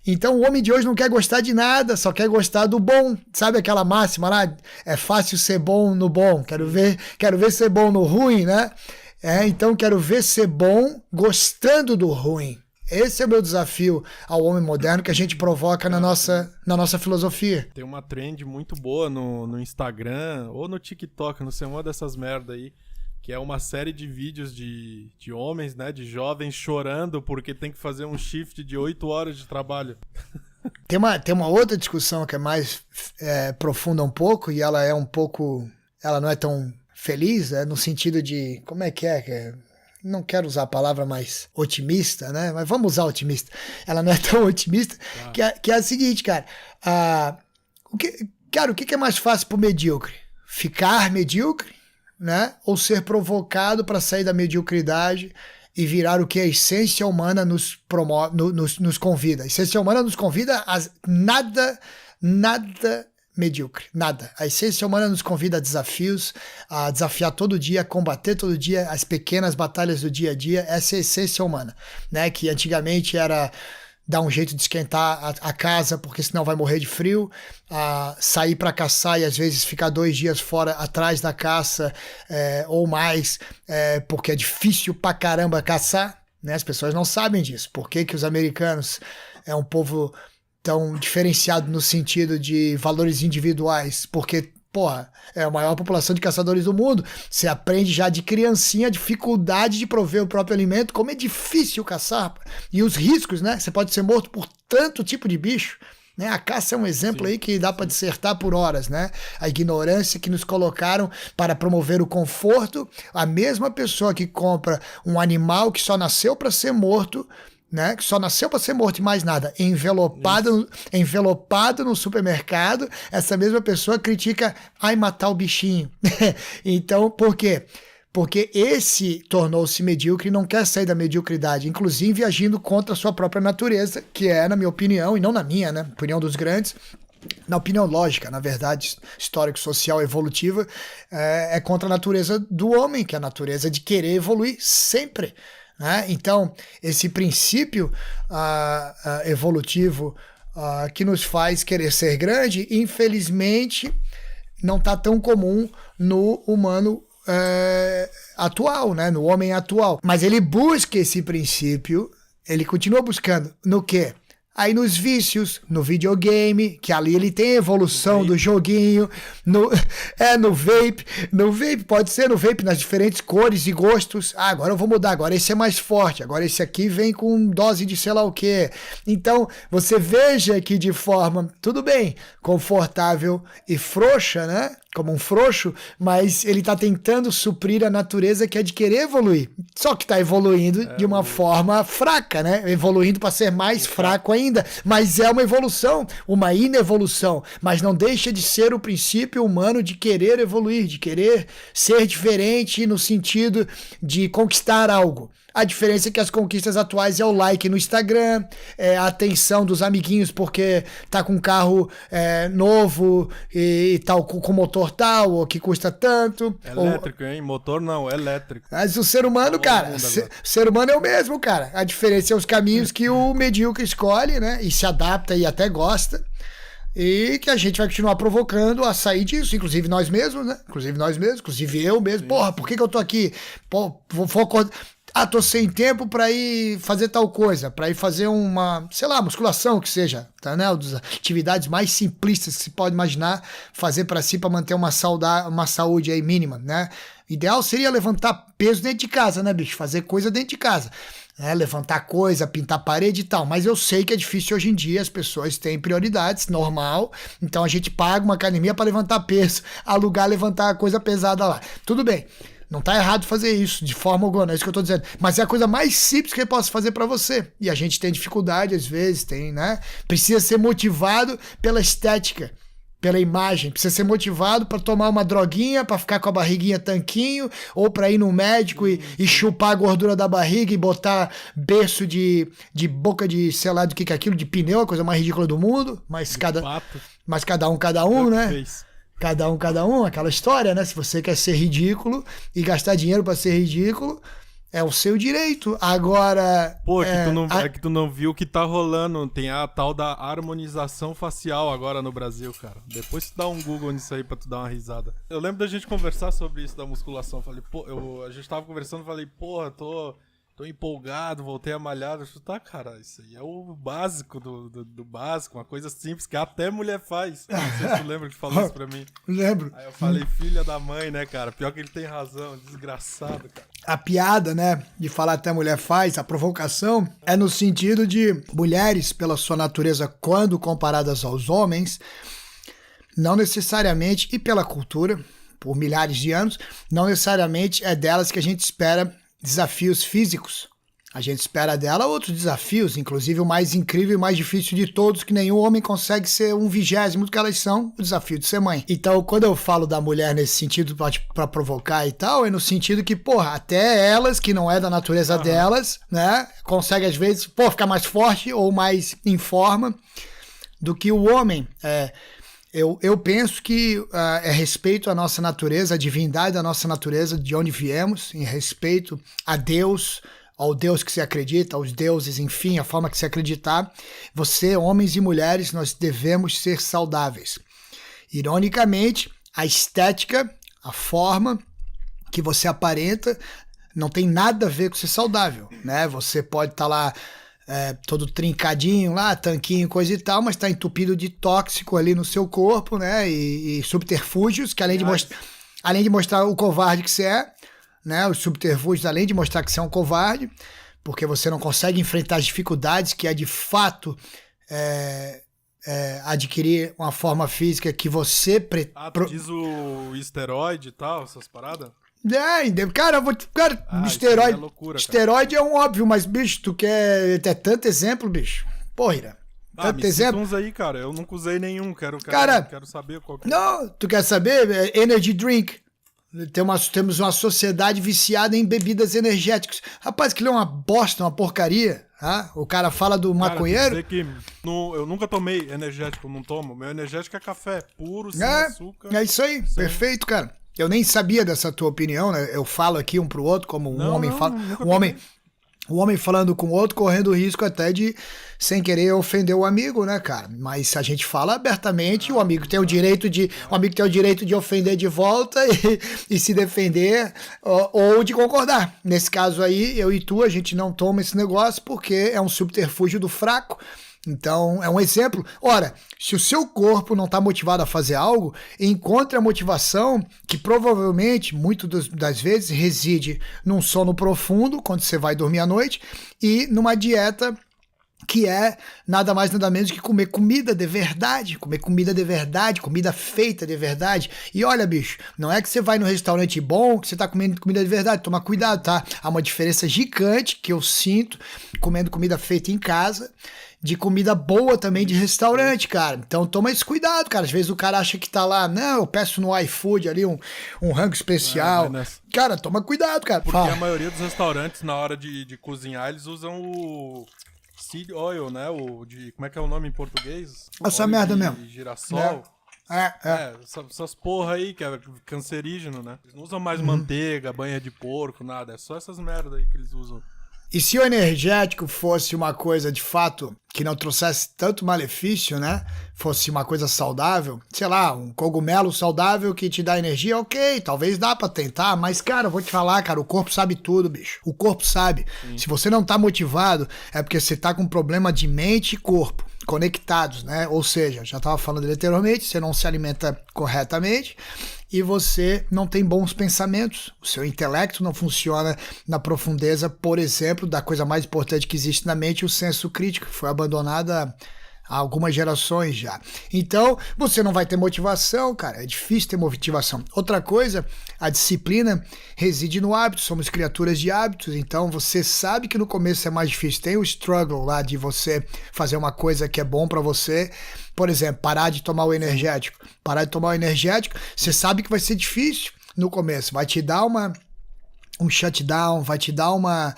Então o homem de hoje não quer gostar de nada, só quer gostar do bom. Sabe aquela máxima lá? É fácil ser bom no bom, quero ver ser bom no ruim, né? Então quero ver ser bom gostando do ruim. Esse é o meu desafio ao homem moderno que a gente provoca na nossa filosofia. Tem uma trend muito boa no Instagram ou no TikTok, não sei, uma dessas merda aí, que é uma série de vídeos de homens, né, de jovens chorando porque tem que fazer um shift de 8 horas de trabalho. Tem uma outra discussão que é mais profunda um pouco, e ela não é tão feliz, no sentido de, como é que é? Não quero usar a palavra mais otimista, né? Mas vamos usar otimista. Ela não é tão otimista, que é a seguinte, cara. O que é mais fácil pro medíocre? Ficar medíocre, né? Ou ser provocado para sair da mediocridade e virar o que a essência humana nos convida. A essência humana nos convida a nada medíocre, nada. A essência humana nos convida a desafios, a desafiar todo dia, a combater todo dia as pequenas batalhas do dia a dia. Essa é a essência humana, né? Que antigamente era dar um jeito de esquentar a casa, porque senão vai morrer de frio, sair para caçar e às vezes ficar 2 dias fora atrás da caça, ou mais, porque é difícil pra caramba caçar, né? As pessoas não sabem disso. Por que que os americanos é um povo tão diferenciado no sentido de valores individuais? Porque, porra, é a maior população de caçadores do mundo. Você aprende já de criancinha a dificuldade de prover o próprio alimento, como é difícil caçar. E os riscos, né? Você pode ser morto por tanto tipo de bicho. Né? A caça é um exemplo aí que dá para dissertar por horas, né? A ignorância que nos colocaram para promover o conforto. A mesma pessoa que compra um animal que só nasceu para ser morto, né? Que só nasceu para ser morto e mais nada, envelopado no supermercado, essa mesma pessoa critica, ai, matar o bichinho. Então, por quê? Porque esse tornou-se medíocre e não quer sair da mediocridade, inclusive agindo contra a sua própria natureza, que é, na minha opinião, e não na minha, né? Opinião dos grandes, na opinião lógica, na verdade, histórico-social, evolutiva, é contra a natureza do homem, que é a natureza de querer evoluir sempre. Né? Então, esse princípio evolutivo que nos faz querer ser grande, infelizmente, não está tão comum no humano atual, né? No homem atual. Mas ele busca esse princípio, ele continua buscando no quê? Aí nos vícios, no videogame, que ali ele tem a evolução do joguinho, no vape. No vape, pode ser no vape nas diferentes cores e gostos. Ah, agora eu vou mudar, agora esse é mais forte, agora esse aqui vem com dose de sei lá o quê. Então, você veja que de forma, tudo bem, confortável e frouxa, né? Como um frouxo, mas ele está tentando suprir a natureza que é de querer evoluir. Só que está evoluindo de uma forma fraca, né? Evoluindo para ser mais fraco ainda. Mas é uma evolução, uma inevolução. Mas não deixa de ser o princípio humano de querer evoluir, de querer ser diferente no sentido de conquistar algo. A diferença é que as conquistas atuais é o like no Instagram, é a atenção dos amiguinhos porque tá com um carro novo e tal, com motor tal, ou que custa tanto. Elétrico, hein? Motor não, elétrico. Mas o ser humano, cara, ser humano é o mesmo, cara. A diferença é os caminhos que o medíocre escolhe, né? E se adapta e até gosta. E que a gente vai continuar provocando a sair disso, inclusive nós mesmos, né? Inclusive eu mesmo. Sim. Porra, por que eu tô aqui? Pô, vou acordar. Ah, tô sem tempo para ir fazer tal coisa, para ir fazer uma, sei lá, musculação que seja, tá, né? Das atividades mais simplistas que se pode imaginar fazer para si, para manter uma saúde aí mínima, né? Ideal seria levantar peso dentro de casa, né, bicho? Fazer coisa dentro de casa. Levantar coisa, pintar parede e tal, mas eu sei que é difícil hoje em dia, as pessoas têm prioridades, normal, então a gente paga uma academia para levantar peso, alugar, levantar coisa pesada lá, tudo bem. Não tá errado fazer isso, de forma alguma, é isso que eu tô dizendo. Mas é a coisa mais simples que eu posso fazer pra você. E a gente tem dificuldade, às vezes, tem, né? Precisa ser motivado pela estética, pela imagem. Precisa ser motivado pra tomar uma droguinha, pra ficar com a barriguinha tanquinho, ou pra ir no médico e chupar a gordura da barriga e botar berço de boca de, sei lá, do que é aquilo, de pneu, a coisa mais ridícula do mundo. Mas cada um, né? Fez. Cada um, aquela história, né? Se você quer ser ridículo e gastar dinheiro pra ser ridículo, é o seu direito. Agora... Pô, que tu não viu o que tá rolando. Tem a tal da harmonização facial agora no Brasil, cara. Depois tu dá um Google nisso aí pra tu dar uma risada. Eu lembro da gente conversar sobre isso da musculação. Falei, pô, a gente tava conversando, falei, porra, tô empolgado, voltei a malhar. Eu falei, tá, cara, isso aí é o básico do básico, uma coisa simples que até mulher faz. Não sei se tu lembra que falou isso pra mim. Lembro. Aí eu falei, filha da mãe, né, cara? Pior que ele tem razão, desgraçado, cara. A piada, né, de falar até mulher faz, a provocação, é no sentido de mulheres, pela sua natureza, quando comparadas aos homens, não necessariamente, e pela cultura, por milhares de anos, não necessariamente é delas que a gente espera desafios físicos. A gente espera dela outros desafios, inclusive o mais incrível e mais difícil de todos, que nenhum homem consegue ser 1/20 do que elas são, o desafio de ser mãe. Então, quando eu falo da mulher nesse sentido pra provocar e tal, é no sentido que, porra, até elas, que não é da natureza delas, né, conseguem às vezes, ficar mais forte ou mais em forma do que o homem. Eu penso que é respeito à nossa natureza, a divindade da nossa natureza, de onde viemos, em respeito a Deus, ao Deus que se acredita, aos deuses, enfim, a forma que se acreditar. Você, homens e mulheres, nós devemos ser saudáveis. Ironicamente, a estética, a forma que você aparenta, não tem nada a ver com ser saudável, né? Você pode estar lá todo trincadinho lá, tanquinho, coisa e tal, mas tá entupido de tóxico ali no seu corpo, né? E subterfúgios, que além de mostrar o covarde que você é, né? Os subterfúgios, além de mostrar que você é um covarde, porque você não consegue enfrentar as dificuldades que é de fato adquirir uma forma física que você... Tu diz o esteroide e tal, essas paradas? Cara, esteroide, é loucura, esteroide é um óbvio, mas, bicho, tu quer ter tanto exemplo, bicho? Porra, tanto exemplo. Uns aí, cara, eu nunca usei nenhum, quero saber qual que é. Não, tu quer saber? Energy drink. Temos uma sociedade viciada em bebidas energéticas. Rapaz, aquilo é uma bosta, uma porcaria. Tá? O cara fala do maconheiro. Eu nunca tomei energético, não tomo. Meu energético é café, puro, sem açúcar. É isso aí, perfeito, cara. Eu nem sabia dessa tua opinião, né? Eu falo aqui um pro outro, como um homem fala. Um homem falando com o outro, correndo o risco até de, sem querer, ofender o amigo, né, cara? Mas se a gente fala abertamente, o amigo tem o direito de ofender de volta e se defender ou de concordar. Nesse caso aí, eu e tu, a gente não toma esse negócio porque é um subterfúgio do fraco. Então, é um exemplo. Ora, se o seu corpo não está motivado a fazer algo, encontre a motivação que provavelmente, muitas das vezes, reside num sono profundo, quando você vai dormir à noite, e numa dieta que é nada mais nada menos que comer comida de verdade, comida feita de verdade. E olha, bicho, não é que você vai no restaurante bom que você tá comendo comida de verdade, toma cuidado, tá? Há uma diferença gigante que eu sinto comendo comida feita em casa, de comida boa também de restaurante, cara. Então toma esse cuidado, cara. Às vezes o cara acha que tá lá, não, eu peço no iFood ali um rango especial. Cara, toma cuidado, cara. Porque a maioria dos restaurantes, na hora de cozinhar, eles usam o seed oil, né? Como é que é o nome em português? Essa óleo merda de mesmo. Girassol. Essas porra aí que é cancerígeno, né? Eles não usam mais manteiga, banha de porco, nada. É só essas merdas aí que eles usam. E se o energético fosse uma coisa de fato que não trouxesse tanto malefício, né? Fosse uma coisa saudável, sei lá, um cogumelo saudável que te dá energia, ok, talvez dá pra tentar, mas, cara, eu vou te falar, cara, o corpo sabe tudo, bicho. O corpo sabe. Sim. Se você não tá motivado, é porque você tá com problema de mente e corpo conectados, né? Ou seja, já tava falando anteriormente, você não se alimenta corretamente e você não tem bons pensamentos. O seu intelecto não funciona na profundeza, por exemplo, da coisa mais importante que existe na mente, o senso crítico, que foi abandonada há algumas gerações já. Então, você não vai ter motivação, cara. É difícil ter motivação. Outra coisa, a disciplina reside no hábito. Somos criaturas de hábitos. Então, você sabe que no começo é mais difícil. Tem o struggle lá de você fazer uma coisa que é bom pra você. Por exemplo, parar de tomar o energético. Parar de tomar o energético, você sabe que vai ser difícil no começo. Vai te dar um shutdown, vai te dar uma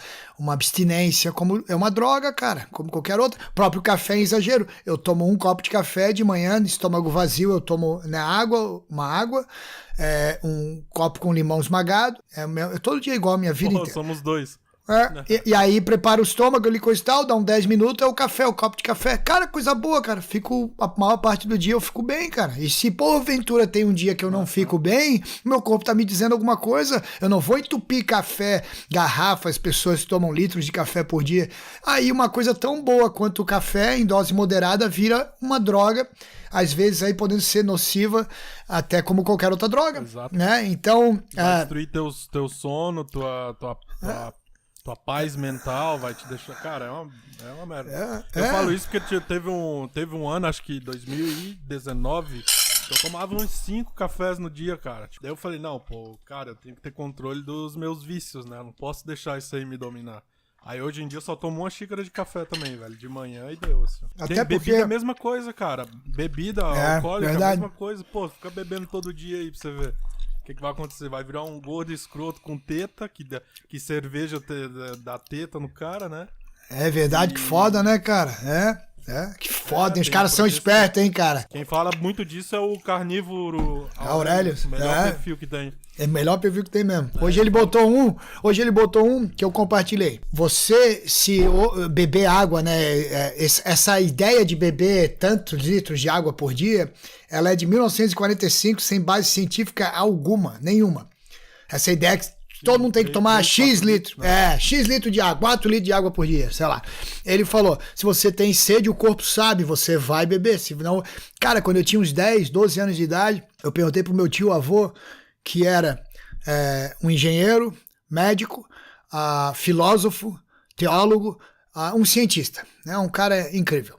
abstinência, como é uma droga, cara, como qualquer outra. Próprio café é exagero. Eu tomo um copo de café de manhã, no estômago vazio, eu tomo uma água, um copo com limão esmagado. Todo dia é igual a minha vida inteira. Somos dois. E aí prepara o estômago ali, coisa e tal, dá 10 minutos, o copo de café. Cara, coisa boa, cara. A maior parte do dia eu fico bem, cara. E se porventura tem um dia que eu não fico bem, meu corpo tá me dizendo alguma coisa, eu não vou entupir café, garrafas, pessoas que tomam litros de café por dia. Aí uma coisa tão boa quanto o café, em dose moderada, vira uma droga, às vezes aí podendo ser nociva, até como qualquer outra droga. Exato. Né? Então... Vai destruir teu sono, tua paz mental, vai te deixar... Cara, é uma merda. Eu falo isso porque teve um ano, acho que 2019, que eu tomava uns 5 cafés no dia, cara. Daí eu falei, não, pô, cara, eu tenho que ter controle dos meus vícios, né? Eu não posso deixar isso aí me dominar. Aí hoje em dia eu só tomo uma xícara de café também, velho, de manhã e deu, assim. Até bebida é a mesma coisa, cara. Bebida alcoólica é a mesma coisa. Pô, fica bebendo todo dia aí pra você ver. O que vai acontecer? Vai virar um gordo escroto com teta, que cerveja dá teta no cara, né? É verdade, que foda, né, cara? Que foda, os caras são espertos, hein, cara? Quem fala muito disso é o carnívoro Aurelius. O melhor perfil que tem. É o melhor perfil que tem mesmo. Hoje ele botou um que eu compartilhei. Você, se beber água, né? Essa ideia de beber tantos litros de água por dia, ela é de 1945, sem base científica alguma, nenhuma. Essa ideia que todo mundo tem que tomar X 4 litros. X litro de água, 4 litros de água por dia, sei lá. Ele falou, se você tem sede, o corpo sabe, você vai beber. Se não... Cara, quando eu tinha uns 10, 12 anos de idade, eu perguntei pro meu tio-avô, que era um engenheiro, médico, filósofo, teólogo, um cientista, né? Um cara incrível.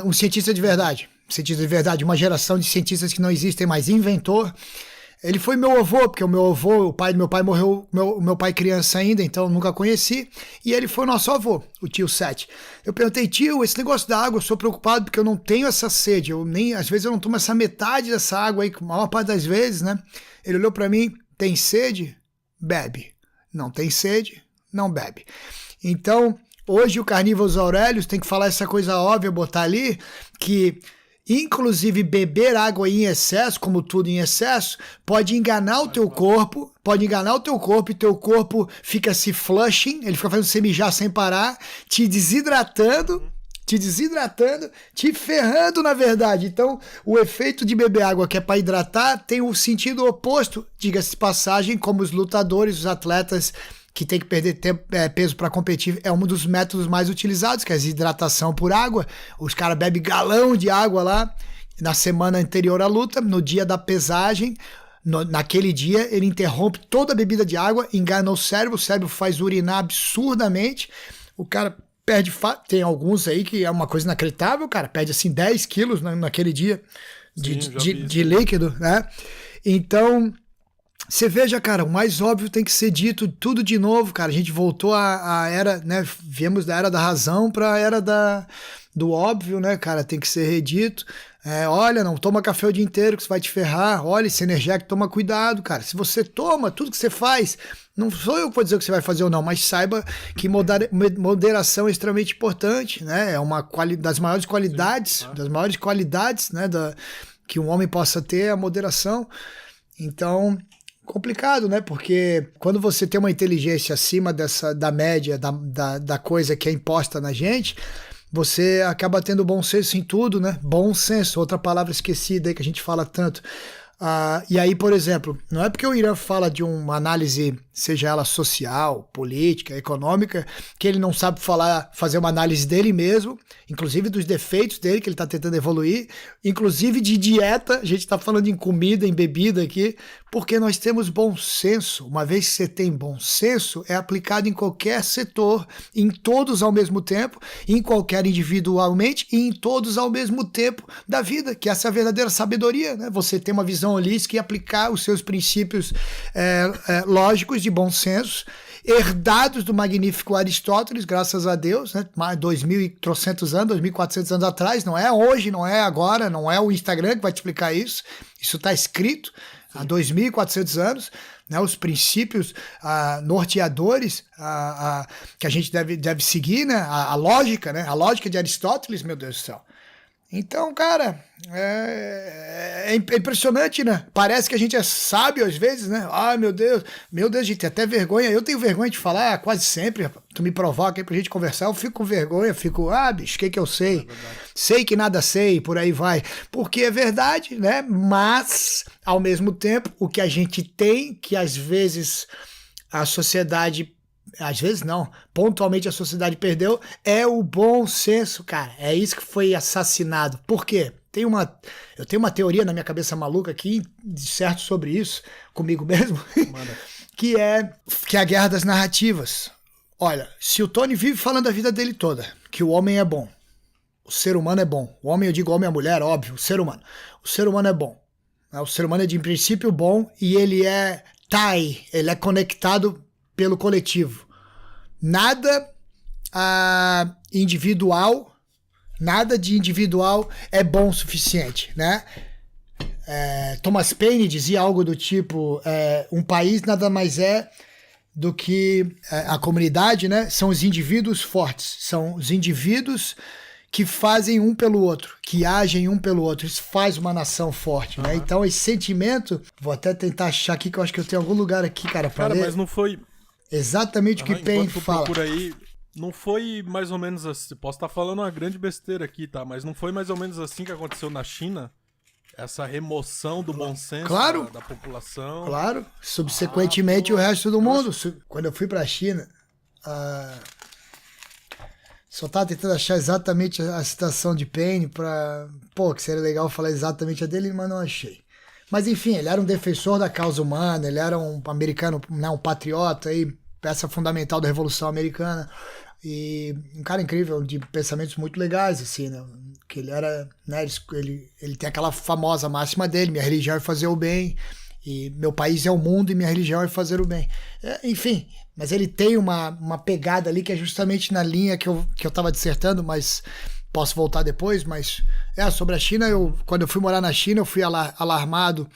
Um cientista de verdade. Cientista de verdade, uma geração de cientistas que não existem mais, inventor. Ele foi meu avô, porque o pai do meu pai morreu, meu pai criança ainda, então eu nunca conheci, e ele foi nosso avô, o tio Sete. Eu perguntei, tio, esse negócio da água, eu sou preocupado porque eu não tenho essa sede, às vezes eu não tomo essa metade dessa água aí, a maior parte das vezes, né? Ele olhou pra mim, tem sede? Bebe. Não tem sede? Não bebe. Então, hoje o Carnívoros Aurelius tem que falar essa coisa óbvia, botar ali, que inclusive beber água em excesso, como tudo em excesso, pode enganar o teu corpo, e teu corpo fica se flushing, ele fica fazendo você mijar sem parar, te desidratando, te ferrando na verdade. Então, o efeito de beber água que é para hidratar tem o sentido oposto, diga-se de passagem, como os lutadores, os atletas que tem que perder peso para competir, é um dos métodos mais utilizados, que é a hidratação por água. Os caras bebem galão de água lá na semana anterior à luta, no dia da pesagem, naquele dia ele interrompe toda a bebida de água, engana o cérebro faz urinar absurdamente, o cara perde, tem alguns aí que é uma coisa inacreditável, cara, perde assim 10 quilos naquele dia de líquido, né? Então... Você veja, cara, o mais óbvio tem que ser dito tudo de novo, cara. A gente voltou à era, né? Viemos da era da razão para a era do óbvio, né, cara? Tem que ser redito. Olha, não toma café o dia inteiro que você vai te ferrar. Olha, esse energético, toma cuidado, cara. Se você toma, tudo que você faz, não sou eu que vou dizer o que você vai fazer ou não, mas saiba que moderação é extremamente importante, né? É uma das maiores qualidades, né, que um homem possa ter, a moderação. Então... complicado, né? Porque quando você tem uma inteligência acima da média, da coisa que é imposta na gente, você acaba tendo bom senso em tudo, né? Bom senso, outra palavra esquecida aí que a gente fala tanto. E aí, por exemplo, não é porque o Irã fala de uma análise, seja ela social, política, econômica, que ele não sabe fazer uma análise dele mesmo, inclusive dos defeitos dele, que ele está tentando evoluir, inclusive de dieta, a gente está falando em comida, em bebida aqui, porque nós temos bom senso. Uma vez que você tem bom senso, é aplicado em qualquer setor, em todos ao mesmo tempo, em qualquer individualmente e em todos ao mesmo tempo da vida, que essa é a verdadeira sabedoria, né? Você ter uma visão holística e aplicar os seus princípios lógicos de bom senso, herdados do magnífico Aristóteles, graças a Deus, né? 2.300 anos, 2.400 anos atrás, não é hoje, não é agora, não é o Instagram que vai te explicar isso está escrito há 2.400 anos, né? Os princípios norteadores que a gente deve seguir, né? A lógica, né? A lógica de Aristóteles, meu Deus do céu. Então, cara, é impressionante, né? Parece que a gente é sábio às vezes, né? Ai, meu Deus, gente, tem até vergonha. Eu tenho vergonha de falar quase sempre. Tu me provoca aí pra gente conversar, eu fico com vergonha, bicho, o que eu sei? Sei que nada sei, por aí vai. Porque é verdade, né? Mas, ao mesmo tempo, o que a gente tem, que às vezes a sociedade... às vezes não, pontualmente a sociedade perdeu, é o bom senso, cara. É isso que foi assassinado. Por quê? Eu tenho uma teoria na minha cabeça maluca aqui, certo, sobre isso, comigo mesmo, que é a guerra das narrativas. Olha, se o Tony vive falando a vida dele toda, que o homem é bom, o ser humano é bom, o homem, eu digo homem e mulher, óbvio, o ser humano é bom. O ser humano é de princípio bom e ele é ele é conectado pelo coletivo. Nada de individual é bom o suficiente, né? Thomas Paine dizia algo do tipo, um país nada mais é do que a comunidade, né? São os indivíduos fortes, são os indivíduos que fazem um pelo outro, que agem um pelo outro. Isso faz uma nação forte, né? Então esse sentimento, vou até tentar achar aqui, que eu acho que eu tenho algum lugar aqui, cara, pra ler. Mas não foi... exatamente o que Paine fala. Por aí, não foi mais ou menos assim, posso estar falando uma grande besteira aqui, tá? Mas não foi mais ou menos assim que aconteceu na China? essa remoção do bom senso Claro. da população. Claro. Subsequentemente, o resto do mundo. Quando eu fui pra China, só tava tentando achar exatamente a citação de Paine pra... Pô, que seria legal falar exatamente a dele, mas não achei. Mas enfim, ele era um defensor da causa humana, ele era um americano, né, um patriota, aí, peça fundamental da Revolução Americana. E um cara incrível, de pensamentos muito legais, assim, né? Que ele era, né, ele tem aquela famosa máxima dele, minha religião é fazer o bem, e meu país é o mundo e minha religião é fazer o bem. Enfim, mas ele tem uma pegada ali que é justamente na linha que eu tava dissertando, mas posso voltar depois, mas sobre a China, quando eu fui morar na China, eu fui alarmado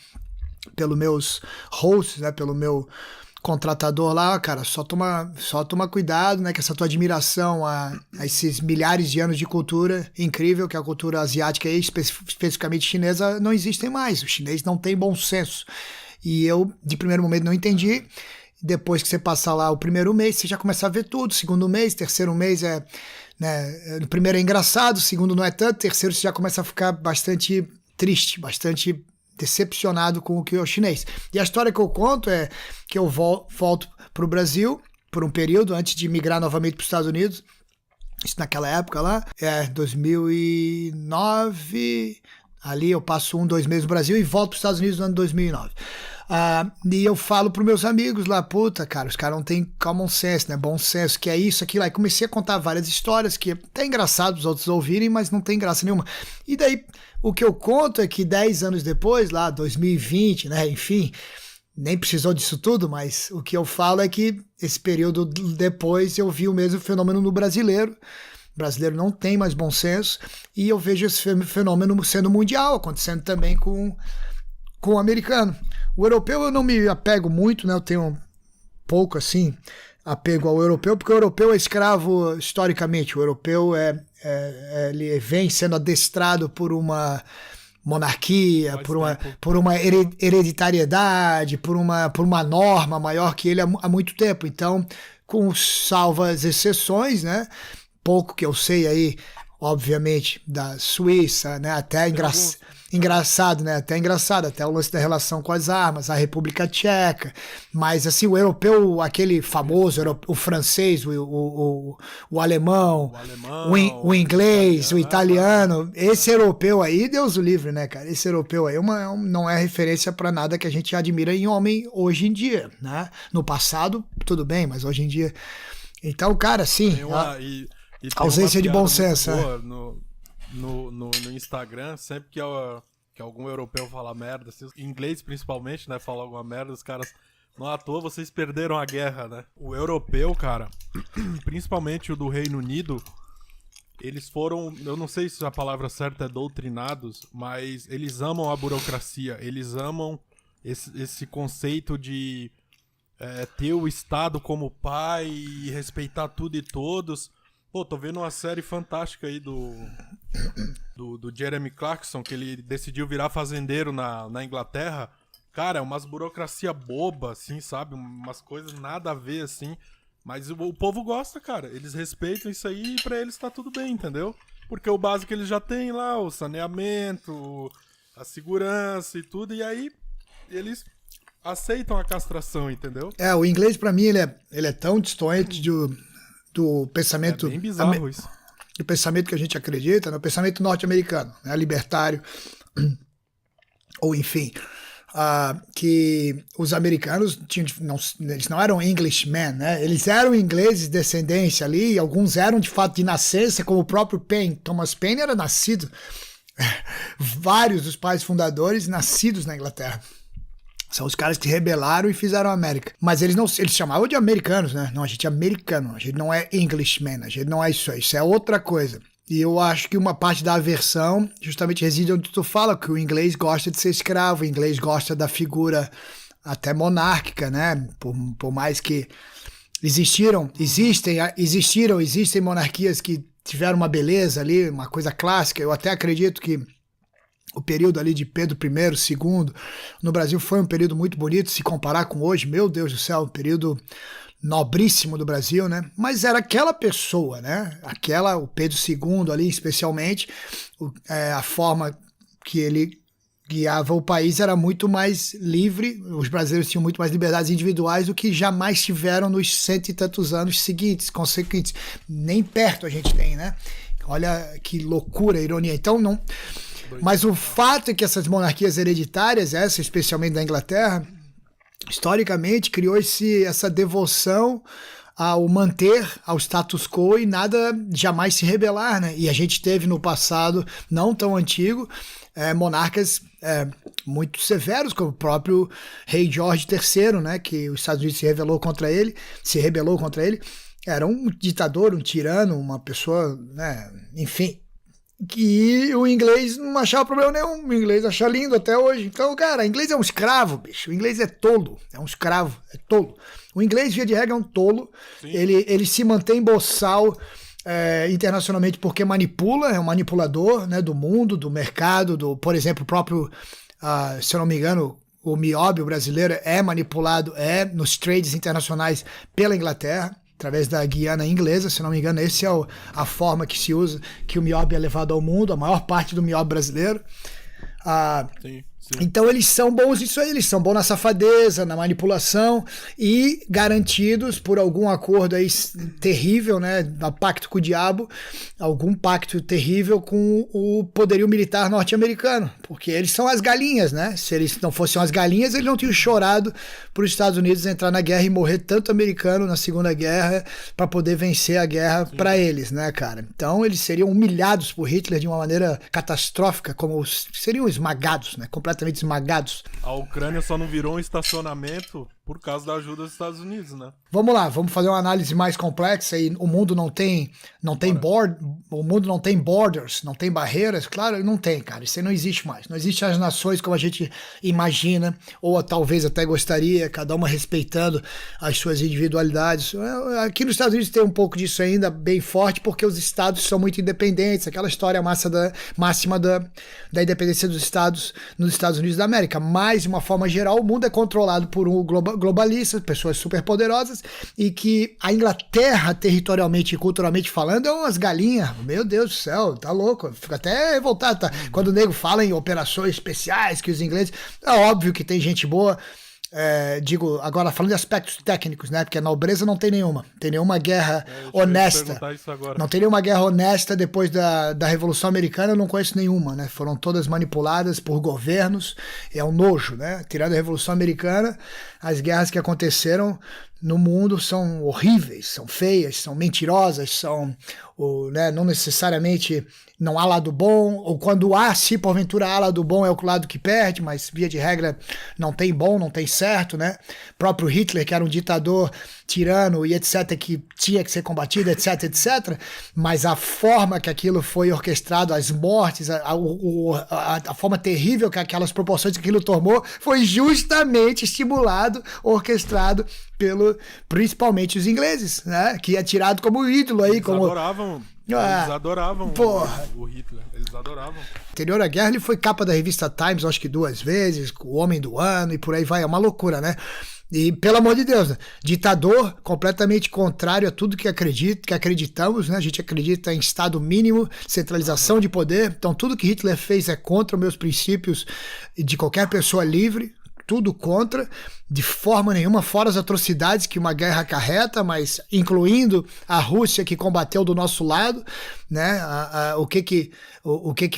pelos meus hosts, né, pelo meu contratador lá, cara, só toma cuidado, né, que essa tua admiração a esses milhares de anos de cultura incrível, que é a cultura asiática e especificamente chinesa, não existem mais. O chinês não tem bom senso. E eu, de primeiro momento, não entendi. Depois que você passar lá o primeiro mês, você já começa a ver tudo. Segundo mês, terceiro mês né, no primeiro é engraçado, segundo não é tanto, terceiro você já começa a ficar bastante triste, bastante decepcionado com o que é o chinês. E a história que eu conto é que eu volto para o Brasil por um período antes de migrar novamente para os Estados Unidos. Isso naquela época lá, 2009, ali eu passo 2 meses no Brasil e volto para os Estados Unidos no ano 2009. E eu falo para meus amigos lá, puta, cara, os caras não têm common sense, né? Bom senso, que é isso, aquilo. Aí comecei a contar várias histórias que é até engraçado os outros ouvirem, mas não tem graça nenhuma. E daí, o que eu conto é que 10 anos depois, lá, 2020, né? Enfim, nem precisou disso tudo, mas o que eu falo é que esse período depois eu vi o mesmo fenômeno no brasileiro. O brasileiro não tem mais bom senso e eu vejo esse fenômeno sendo mundial, acontecendo também com o americano. O europeu eu não me apego muito, né? Eu tenho um pouco, assim, apego ao europeu, porque o europeu é escravo historicamente. O europeu ele vem sendo adestrado por uma monarquia, por uma hereditariedade, por uma norma maior que ele há muito tempo. Então, com salvas exceções, né? Pouco que eu sei aí, obviamente, da Suíça, né? Até engraçado, né? Até engraçado, até o lance da relação com as armas, a República Tcheca. Mas, assim, o europeu, aquele famoso, o francês, o alemão, o inglês, o italiano, esse europeu aí, Deus o livre, né, cara? Esse europeu aí não é referência para nada que a gente admira em homem hoje em dia, né? No passado, tudo bem, mas hoje em dia... Então, cara, sim... E ausência de bom senso. No Instagram, sempre que algum europeu fala merda, assim, em inglês principalmente, né, fala alguma merda, os caras, não à toa vocês perderam a guerra, né? O europeu, cara, principalmente o do Reino Unido, eles foram, eu não sei se a palavra certa é doutrinados, mas eles amam a burocracia, eles amam esse conceito de ter o Estado como pai e respeitar tudo e todos. Pô, tô vendo uma série fantástica aí do Jeremy Clarkson, que ele decidiu virar fazendeiro na Inglaterra. Cara, é umas burocracia boba, assim, sabe? Umas coisas nada a ver, assim. Mas o povo gosta, cara. Eles respeitam isso aí e pra eles tá tudo bem, entendeu? Porque o básico eles já têm lá, o saneamento, a segurança e tudo. E aí, eles aceitam a castração, entendeu? O inglês pra mim, ele é tão distante do pensamento... É bem bizarro isso. Do pensamento que a gente acredita, no pensamento norte-americano, né, libertário, ou enfim, que os americanos eles não eram Englishmen, né? Eles eram ingleses de descendência ali, alguns eram de fato de nascença, como o próprio Paine. Thomas Paine era nascido, vários dos pais fundadores nascidos na Inglaterra. São os caras que rebelaram e fizeram a América. Mas eles chamavam de americanos, né? Não, a gente é americano, a gente não é Englishman, a gente não é isso aí, isso é outra coisa. E eu acho que uma parte da aversão justamente reside onde tu fala, que o inglês gosta de ser escravo, o inglês gosta da figura até monárquica, né? Por mais que existem monarquias que tiveram uma beleza ali, uma coisa clássica. Eu até acredito que o período ali de Pedro I, II, no Brasil foi um período muito bonito, se comparar com hoje, meu Deus do céu, um período nobríssimo do Brasil, né? Mas era aquela pessoa, né? O Pedro II ali, especialmente, a forma que ele guiava o país era muito mais livre, os brasileiros tinham muito mais liberdades individuais do que jamais tiveram nos 100 e tantos anos seguintes, consequentes. Nem perto a gente tem, né? Olha que loucura, ironia. Então, não... Mas o fato é que essas monarquias hereditárias, essa especialmente da Inglaterra, historicamente criou essa devoção ao manter ao status quo e nada jamais se rebelar, né? E a gente teve no passado, não tão antigo, monarcas muito severos, como o próprio rei George III, né? Que os Estados Unidos se rebelou contra ele. Era um ditador, um tirano, uma pessoa, né? Enfim, que o inglês não achava problema nenhum, o inglês acha lindo até hoje. Então, cara, o inglês é um escravo, bicho, o inglês é tolo, é um escravo, é tolo. O inglês, via de regra, é um tolo, ele se mantém boçal internacionalmente porque manipula, é um manipulador, né, do mundo, do mercado, por exemplo, o próprio, se eu não me engano, o nióbio brasileiro é manipulado, nos trades internacionais pela Inglaterra, através da Guiana Inglesa, se não me engano, essa é a forma que se usa, que o nióbio é levado ao mundo, a maior parte do nióbio brasileiro. Sim. Então eles são bons nisso aí, eles são bons na safadeza, na manipulação e garantidos por algum acordo aí terrível, né, pacto com o diabo, algum pacto terrível com o poderio militar norte-americano, porque eles são as galinhas, né, se eles não fossem as galinhas, eles não tinham chorado para os Estados Unidos entrar na guerra e morrer tanto americano na Segunda Guerra para poder vencer a guerra para eles, né, cara. Então eles seriam humilhados por Hitler de uma maneira catastrófica, como seriam esmagados, né, completamente esmagados. A Ucrânia só não virou um estacionamento por causa da ajuda dos Estados Unidos, né? Vamos lá, vamos fazer uma análise mais complexa. E o mundo não tem o mundo não tem borders, não tem barreiras. Claro, não tem, cara. Isso aí não existe mais. Não existem as nações como a gente imagina, ou talvez até gostaria, cada uma respeitando as suas individualidades. Aqui nos Estados Unidos tem um pouco disso ainda bem forte, porque os estados são muito independentes. Aquela história máxima da independência dos estados nos Estados Unidos da América. Mas, de uma forma geral, o mundo é controlado por um globalistas, pessoas super poderosas, e que a Inglaterra, territorialmente e culturalmente falando, é umas galinhas. Meu Deus do céu, tá louco. Fico até revoltado. Tá? Quando o nego fala em operações especiais, que os ingleses... É óbvio que tem gente boa. Digo, agora falando de aspectos técnicos, né? Porque a nobreza não tem nenhuma. Tem nenhuma guerra honesta. Não tem nenhuma guerra honesta depois da Revolução Americana, eu não conheço nenhuma, né? Foram todas manipuladas por governos. É um nojo, né? Tirando a Revolução Americana, as guerras que aconteceram no mundo são horríveis, são feias, são mentirosas, são, né, não necessariamente não há lado bom, ou quando há, se porventura há lado bom, é o lado que perde, mas via de regra não tem bom, não tem certo, né? Próprio Hitler, que era um ditador tirano e etc, que tinha que ser combatido, etc, etc, mas a forma que aquilo foi orquestrado, as mortes, a forma terrível que aquelas proporções que aquilo tomou, foi justamente estimulado, orquestrado principalmente os ingleses, né? Que é tirado como ídolo aí. Eles adoravam o Hitler, eles adoravam. Anterior à guerra, ele foi capa da revista Times, acho que 2 vezes, o Homem do Ano e por aí vai, é uma loucura, né? E, pelo amor de Deus, né? Ditador completamente contrário a tudo que acreditamos, né? A gente acredita em Estado mínimo, centralização de poder, então tudo que Hitler fez é contra os meus princípios de qualquer pessoa livre, tudo contra, de forma nenhuma, fora as atrocidades que uma guerra acarreta, mas incluindo a Rússia que combateu do nosso lado, né? O que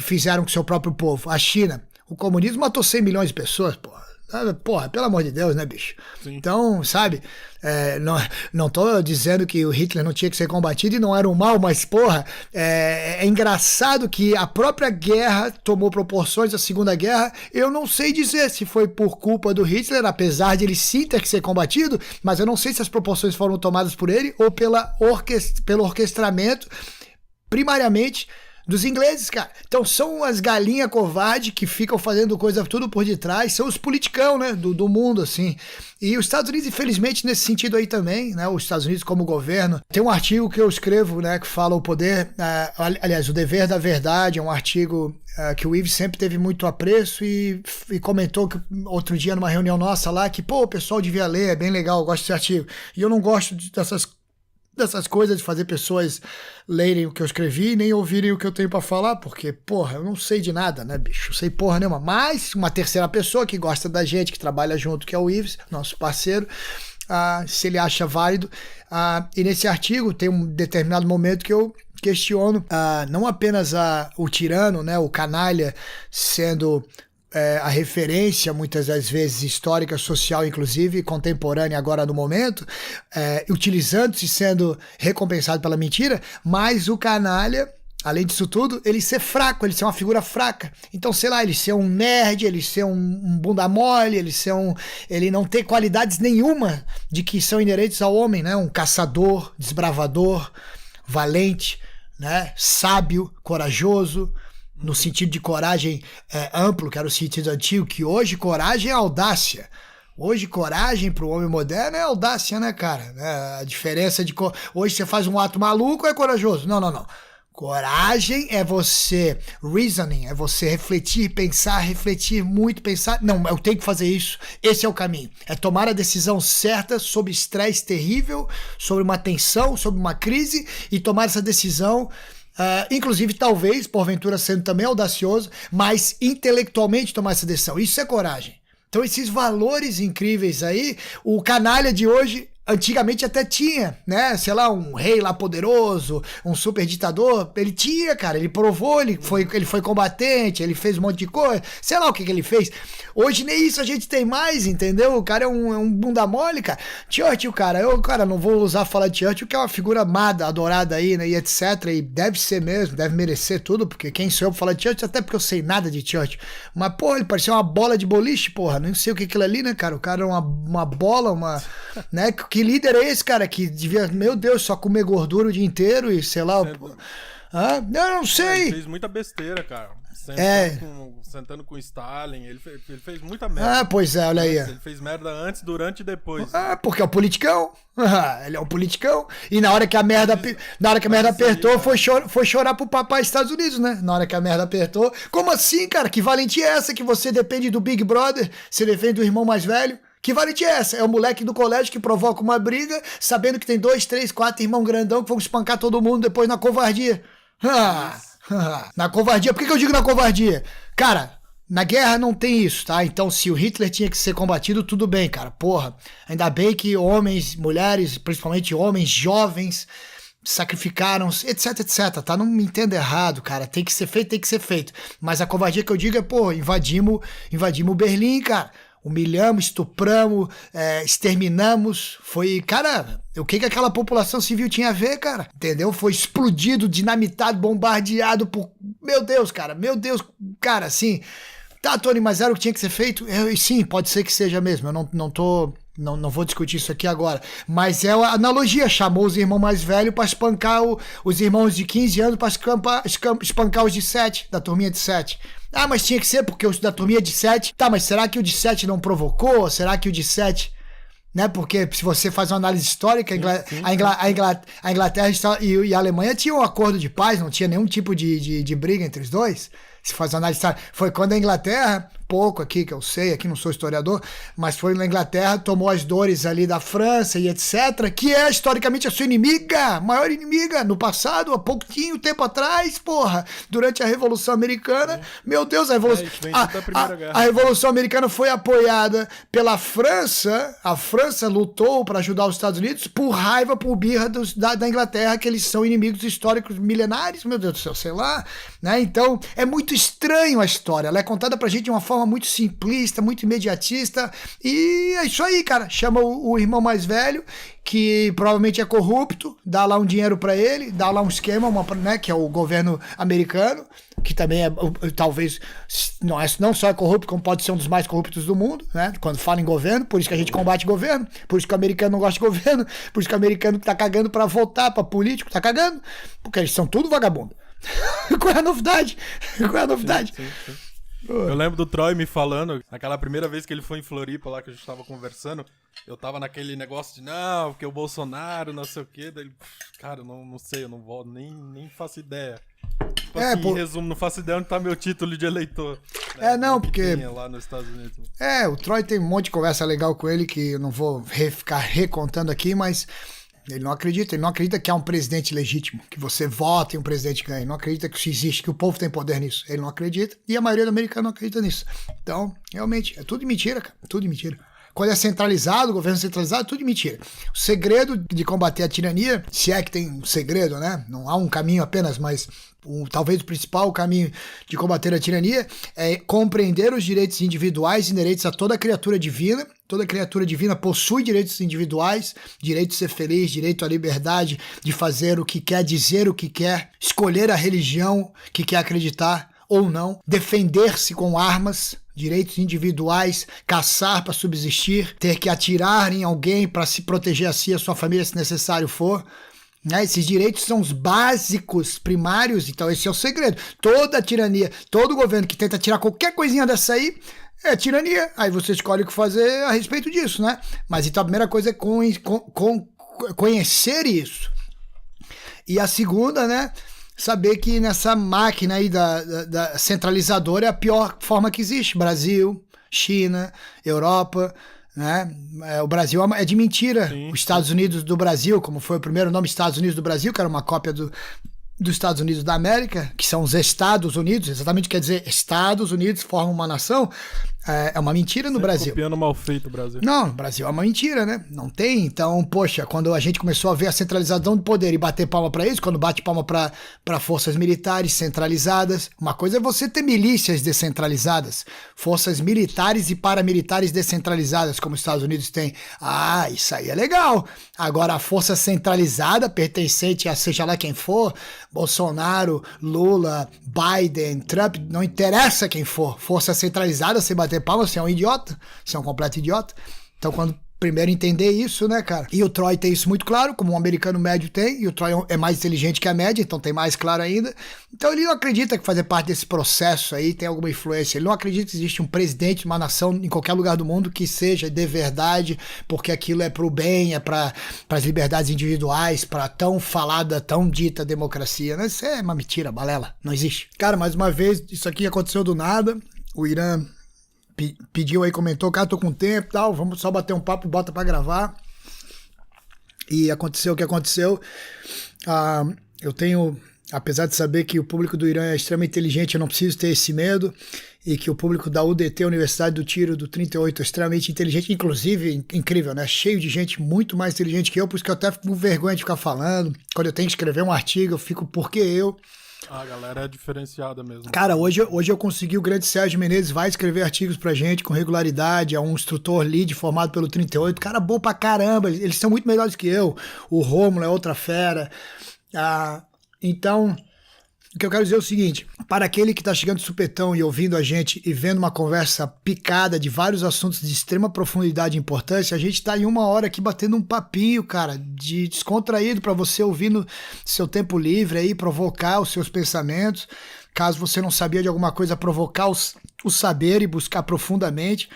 fizeram com o seu próprio povo? A China. O comunismo matou 100 milhões de pessoas, porra. Porra, pelo amor de Deus, né, bicho? Sim. Então, sabe, não tô dizendo que o Hitler não tinha que ser combatido e não era um mal, mas, porra, é engraçado que a própria guerra tomou proporções da Segunda Guerra. Eu não sei dizer se foi por culpa do Hitler, apesar de ele sim ter que ser combatido, mas eu não sei se as proporções foram tomadas por ele ou pelo orquestramento, primariamente, dos ingleses, cara. Então são as galinhas covardes que ficam fazendo coisa tudo por detrás, são os politicão, né, do mundo, assim. E os Estados Unidos, infelizmente, nesse sentido aí também, né, os Estados Unidos como governo. Tem um artigo que eu escrevo, né, que fala o poder, aliás, o dever da verdade, é um artigo que o Ives sempre teve muito apreço e comentou que outro dia numa reunião nossa lá, que, pô, o pessoal devia ler, é bem legal, eu gosto desse artigo. E eu não gosto dessas coisas, de fazer pessoas lerem o que eu escrevi e nem ouvirem o que eu tenho pra falar, porque, porra, eu não sei de nada, né, bicho? Eu sei porra nenhuma. Mas uma terceira pessoa que gosta da gente, que trabalha junto, que é o Ives, nosso parceiro, se ele acha válido. E nesse artigo tem um determinado momento que eu questiono não apenas o tirano, né, o canalha, sendo a referência, muitas das vezes, histórica, social, inclusive, contemporânea agora no momento, utilizando-se, sendo recompensado pela mentira, mas o canalha, além disso tudo, ele ser fraco, ele ser uma figura fraca. Então, sei lá, ele ser um nerd, ele ser um bunda mole, ele não ter qualidades nenhuma de que são inerentes ao homem, né? Um caçador, desbravador, valente, né? Sábio, corajoso, no sentido de coragem amplo, que era o sentido antigo, que hoje coragem é audácia. Hoje, coragem para o homem moderno é audácia, né, cara? A diferença de... Hoje você faz um ato maluco, é corajoso. Não, não, não. Coragem é você... Reasoning é você refletir, pensar, refletir muito, pensar... Não, eu tenho que fazer isso. Esse é o caminho. É tomar a decisão certa sob estresse terrível, sobre uma tensão, sobre uma crise, e tomar essa decisão... inclusive, talvez, porventura sendo também audacioso, mas intelectualmente tomar essa decisão. Isso é coragem. Então, esses valores incríveis aí, o canalha de hoje, antigamente até tinha, né? Sei lá, um rei lá poderoso, um super ditador, ele tinha, cara, ele provou, ele foi combatente, ele fez um monte de coisa, sei lá o que ele fez. Hoje nem isso a gente tem mais, entendeu? O cara é um bunda mole, cara. Churchill, cara, não vou usar falar de Churchill, que é uma figura amada, adorada aí, né, e etc, e deve ser mesmo, deve merecer tudo, porque quem sou eu pra falar de Churchill, até porque eu sei nada de Churchill. Mas, pô, ele parecia uma bola de boliche, porra, não sei o que aquilo ali, né, cara? O cara era uma bola, né, que líder é esse, cara, que devia, meu Deus, só comer gordura o dia inteiro e sei lá... eu não sei. Ele fez muita besteira, cara. Sentando com Stalin, ele fez muita merda. Pois é, olha aí. Ele fez merda antes, durante e depois. Porque é um politicão. Ele é um politicão. E na hora que a merda apertou, foi chorar pro papai Estados Unidos, né? Na hora que a merda apertou. Como assim, cara? Que valentia é essa que você depende do Big Brother? Você depende do irmão mais velho? Que valentia é essa? É o moleque do colégio que provoca uma briga, sabendo que tem 2, 3, 4 irmãos grandão que vão espancar todo mundo depois na covardia. Na covardia. Por que eu digo na covardia? Cara, na guerra não tem isso, tá? Então, se o Hitler tinha que ser combatido, tudo bem, cara. Porra, ainda bem que homens, mulheres, principalmente homens jovens, sacrificaram, etc, etc, tá? Não me entenda errado, cara. Tem que ser feito, tem que ser feito. Mas a covardia que eu digo é, pô, invadimos Berlim, cara. Humilhamos, estupramos, exterminamos. Foi, cara, o que aquela população civil tinha a ver, cara? Entendeu? Foi explodido, dinamitado, bombardeado por... Meu Deus, cara, assim... Tá, Tony, mas era o que tinha que ser feito? Sim, pode ser que seja mesmo. Eu não vou discutir isso aqui agora. Mas é a analogia. Chamou os irmãos mais velhos pra espancar os irmãos de 15 anos pra espancar os de 7, da turminha de 7. Mas tinha que ser porque os da turminha de 7... Tá, mas será que o de 7 não provocou? Será que o de 7... Né? Porque se você faz uma análise histórica, a Inglaterra e a Alemanha tinham um acordo de paz, não tinha nenhum tipo de briga entre os dois. Se faz uma análise histórica. Foi quando a Inglaterra, pouco aqui que eu sei, aqui não sou historiador, mas foi na Inglaterra, tomou as dores ali da França e etc, que é historicamente a sua inimiga, maior inimiga no passado, há pouquinho tempo atrás, porra, durante a Revolução Americana. Meu Deus, a Revolução Americana foi apoiada pela França. A França lutou para ajudar os Estados Unidos por raiva, por birra da Inglaterra, que eles são inimigos históricos milenares, meu Deus do céu, sei lá, né? Então, é muito estranho a história, ela é contada pra gente de uma forma muito simplista, muito imediatista, e é isso aí, cara. Chama o irmão mais velho, que provavelmente é corrupto, dá lá um dinheiro pra ele, dá lá um esquema, né, que é o governo americano, que também é, talvez, não só é corrupto, como pode ser um dos mais corruptos do mundo, né, quando fala em governo, por isso que a gente combate governo, por isso que o americano não gosta de governo, por isso que o americano tá cagando pra votar, pra político, tá cagando, porque eles são tudo vagabundo. Qual é a novidade? Sim. Eu lembro do Troy me falando, naquela primeira vez que ele foi em Floripa lá, que a gente tava conversando, eu tava naquele negócio de, não, porque o Bolsonaro, não sei o quê, daí, cara, não sei, eu não vou, nem faço ideia. Tipo assim, em resumo, não faço ideia onde tá meu título de eleitor. Né? Porque... lá nos Estados Unidos. O Troy tem um monte de conversa legal com ele, que eu não vou ficar recontando aqui, mas... Ele não acredita que há um presidente legítimo, que você vota e um presidente ganha. Ele não acredita que isso existe, que o povo tem poder nisso. Ele não acredita e a maioria do americano não acredita nisso. Então, realmente, é tudo de mentira, cara. Tudo de mentira. Quando é centralizado, o governo centralizado, é tudo de mentira. O segredo de combater a tirania, se é que tem um segredo, né? Não há um caminho apenas, mas talvez o principal caminho de combater a tirania é compreender os direitos individuais inerentes a toda criatura divina. Toda criatura divina possui direitos individuais, direito de ser feliz, direito à liberdade, de fazer o que quer, dizer o que quer, escolher a religião que quer acreditar ou não, defender-se com armas, direitos individuais, caçar para subsistir, ter que atirar em alguém para se proteger a si e a sua família se necessário for. Esses direitos são os básicos, primários, então esse é o segredo. Toda tirania, todo governo que tenta tirar qualquer coisinha dessa aí, é tirania. Aí você escolhe o que fazer a respeito disso, né? Mas então a primeira coisa é conhecer isso. E a segunda, né? Saber que nessa máquina aí da centralizadora é a pior forma que existe. Brasil, China, Europa, né? O Brasil é de mentira. Sim. Os Estados Unidos do Brasil, como foi o primeiro nome Estados Unidos do Brasil, que era uma cópia dos Estados Unidos da América, que são os Estados Unidos, exatamente quer dizer Estados Unidos formam uma nação, é uma mentira no Brasil. Copiando mal feito o Brasil. Não, o Brasil é uma mentira, né? Não tem. Então, poxa, quando a gente começou a ver a centralização do poder e bater palma para isso, quando bate palma para forças militares centralizadas, uma coisa é você ter milícias descentralizadas, forças militares e paramilitares descentralizadas, como os Estados Unidos têm. Ah, isso aí é legal. Agora, a força centralizada, pertencente a seja lá quem for, Bolsonaro, Lula, Biden, Trump, não interessa quem for, força centralizada, você bater palma, você é um idiota, você é um completo idiota. Então, quando primeiro entender isso, né, cara? E o Troy tem isso muito claro, como um americano médio tem, e o Troy é mais inteligente que a média, então tem mais claro ainda. Então ele não acredita que fazer parte desse processo aí tem alguma influência. Ele não acredita que existe um presidente de uma nação em qualquer lugar do mundo que seja de verdade, porque aquilo é pro bem, é para as liberdades individuais, para tão falada, tão dita democracia, né? Isso é uma mentira, balela, não existe. Cara, mais uma vez, isso aqui aconteceu do nada, o Irã pediu aí, comentou, cara, tô com tempo e tal, vamos só bater um papo e bota pra gravar. E aconteceu o que aconteceu. Eu tenho, apesar de saber que o público do Irã é extremamente inteligente, eu não preciso ter esse medo, e que o público da UDT, Universidade do Tiro, do 38, é extremamente inteligente, inclusive, incrível, né? Cheio de gente muito mais inteligente que eu, por isso que eu até fico com vergonha de ficar falando. Quando eu tenho que escrever um artigo, eu fico, por que eu? A galera é diferenciada mesmo. Cara, hoje eu consegui, o grande Sérgio Menezes vai escrever artigos pra gente com regularidade, é um instrutor lead formado pelo 38, cara bom pra caramba, eles são muito melhores que eu, o Rômulo é outra fera. Então, o que eu quero dizer é o seguinte, para aquele que tá chegando de supetão e ouvindo a gente e vendo uma conversa picada de vários assuntos de extrema profundidade e importância, a gente tá em uma hora aqui batendo um papinho, cara, de descontraído para você ouvir no seu tempo livre aí, provocar os seus pensamentos, caso você não sabia de alguma coisa, provocar o saber e buscar profundamente.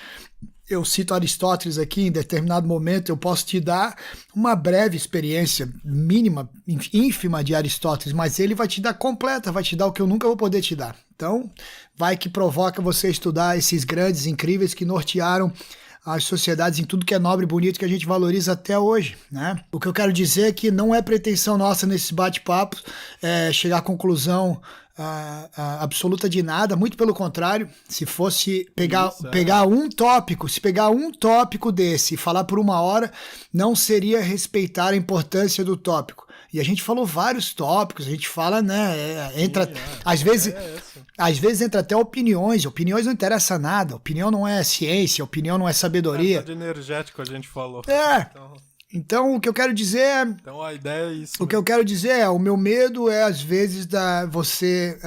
Eu cito Aristóteles aqui, em determinado momento eu posso te dar uma breve experiência mínima, ínfima de Aristóteles, mas ele vai te dar completa, vai te dar o que eu nunca vou poder te dar. Então, vai que provoca você estudar esses grandes, incríveis que nortearam as sociedades em tudo que é nobre e bonito que a gente valoriza até hoje, né? O que eu quero dizer é que não é pretensão nossa nesses bate-papos chegar à conclusão absoluta de nada, muito pelo contrário, se fosse pegar um tópico desse e falar por uma hora, não seria respeitar a importância do tópico. E a gente falou vários tópicos, a gente fala, né, às vezes entra até opiniões não interessa nada, opinião não é ciência, opinião não é sabedoria. De energético a gente falou. Então, o que eu quero dizer é... Então, a ideia é isso. O que eu quero dizer é, o meu medo é, às vezes, você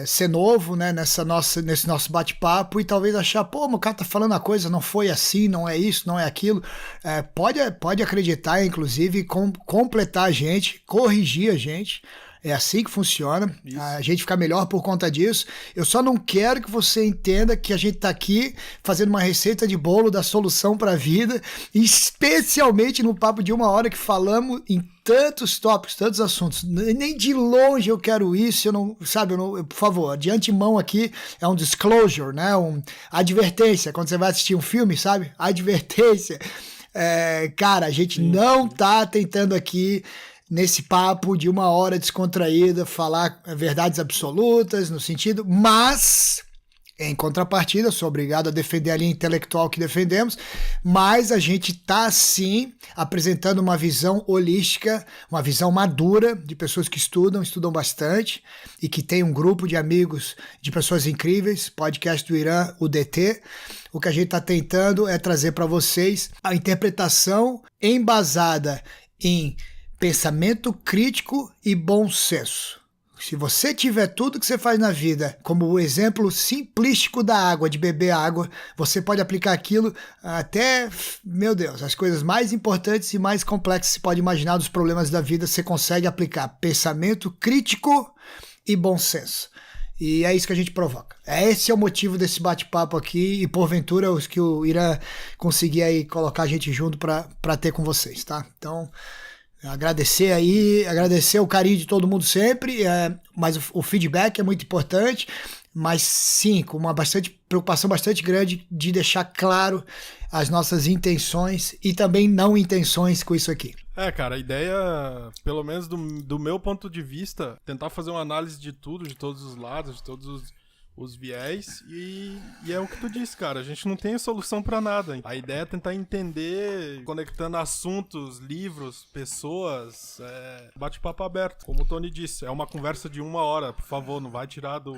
ser novo, né, nesse nosso bate-papo e talvez achar, pô, o cara tá falando a coisa, não foi assim, não é isso, não é aquilo. Pode acreditar, inclusive, completar a gente, corrigir a gente. É assim que funciona, isso. A gente fica melhor por conta disso. Eu só não quero que você entenda que a gente tá aqui fazendo uma receita de bolo da solução para a vida, especialmente no papo de uma hora que falamos em tantos tópicos, tantos assuntos. Nem de longe eu quero isso, por favor, de antemão aqui é um disclosure, né? Advertência, quando você vai assistir um filme, sabe? Advertência. Cara, a gente não tá tentando aqui, nesse papo de 1 hora descontraída, falar verdades absolutas no sentido, mas em contrapartida, sou obrigado a defender a linha intelectual que defendemos, mas a gente está, sim, apresentando uma visão holística, uma visão madura de pessoas que estudam bastante e que tem um grupo de amigos, de pessoas incríveis, podcast do Irã, o DT. O que a gente está tentando é trazer para vocês a interpretação embasada em pensamento crítico e bom senso. Se você tiver tudo que você faz na vida, como o exemplo simplístico da água, de beber água, você pode aplicar aquilo até, meu Deus, as coisas mais importantes e mais complexas que você pode imaginar dos problemas da vida, você consegue aplicar pensamento crítico e bom senso. E é isso que a gente provoca. Esse é o motivo desse bate-papo aqui e, porventura, os que o Irã conseguir aí colocar a gente junto para ter com vocês, tá? Então, agradecer o carinho de todo mundo sempre, mas o feedback é muito importante, mas sim, com uma preocupação bastante grande de deixar claro as nossas intenções e também não intenções com isso aqui. Cara, a ideia, pelo menos do meu ponto de vista, tentar fazer uma análise de tudo, de todos os lados, de todos os viés, e é o que tu disse, cara, a gente não tem solução pra nada. A ideia é tentar entender, conectando assuntos, livros, pessoas, bate-papo aberto. Como o Tony disse, é uma conversa de 1 hora, por favor, não vai tirar do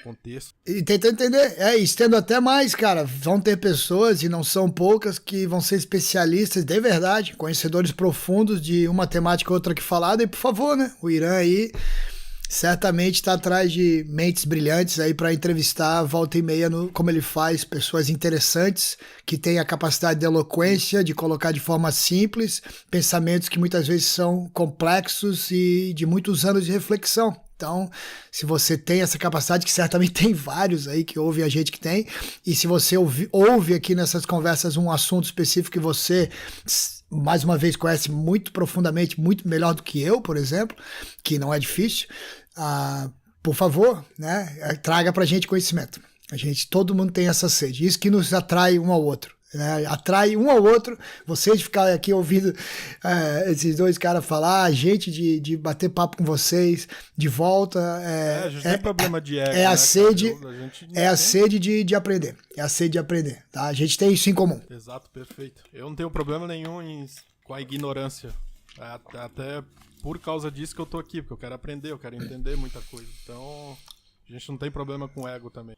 contexto. E tentando entender, estendo até mais, cara, vão ter pessoas, e não são poucas, que vão ser especialistas de verdade, conhecedores profundos de uma temática ou outra que falada, e por favor, né, o Irã aí certamente está atrás de mentes brilhantes aí para entrevistar volta e meia, como ele faz, pessoas interessantes que têm a capacidade de eloquência, de colocar de forma simples pensamentos que muitas vezes são complexos e de muitos anos de reflexão. Então, se você tem essa capacidade, que certamente tem vários aí que ouvem a gente que tem, e se você ouve aqui nessas conversas um assunto específico que você, mais uma vez, conhece muito profundamente, muito melhor do que eu, por exemplo, que não é difícil, por favor, né, traga pra gente conhecimento. Todo mundo tem essa sede, isso que nos atrai um ao outro. Atrai um ao outro, vocês de ficar aqui ouvindo esses dois caras falar, a gente de bater papo com vocês de volta. A gente tem problema de ego, a sede, a sede de aprender. É a sede de aprender, tá? A gente tem isso em comum. Exato, perfeito. Eu não tenho problema nenhum com a ignorância. Até por causa disso que eu tô aqui, porque eu quero aprender, eu quero entender muita coisa. Então, a gente não tem problema com ego também.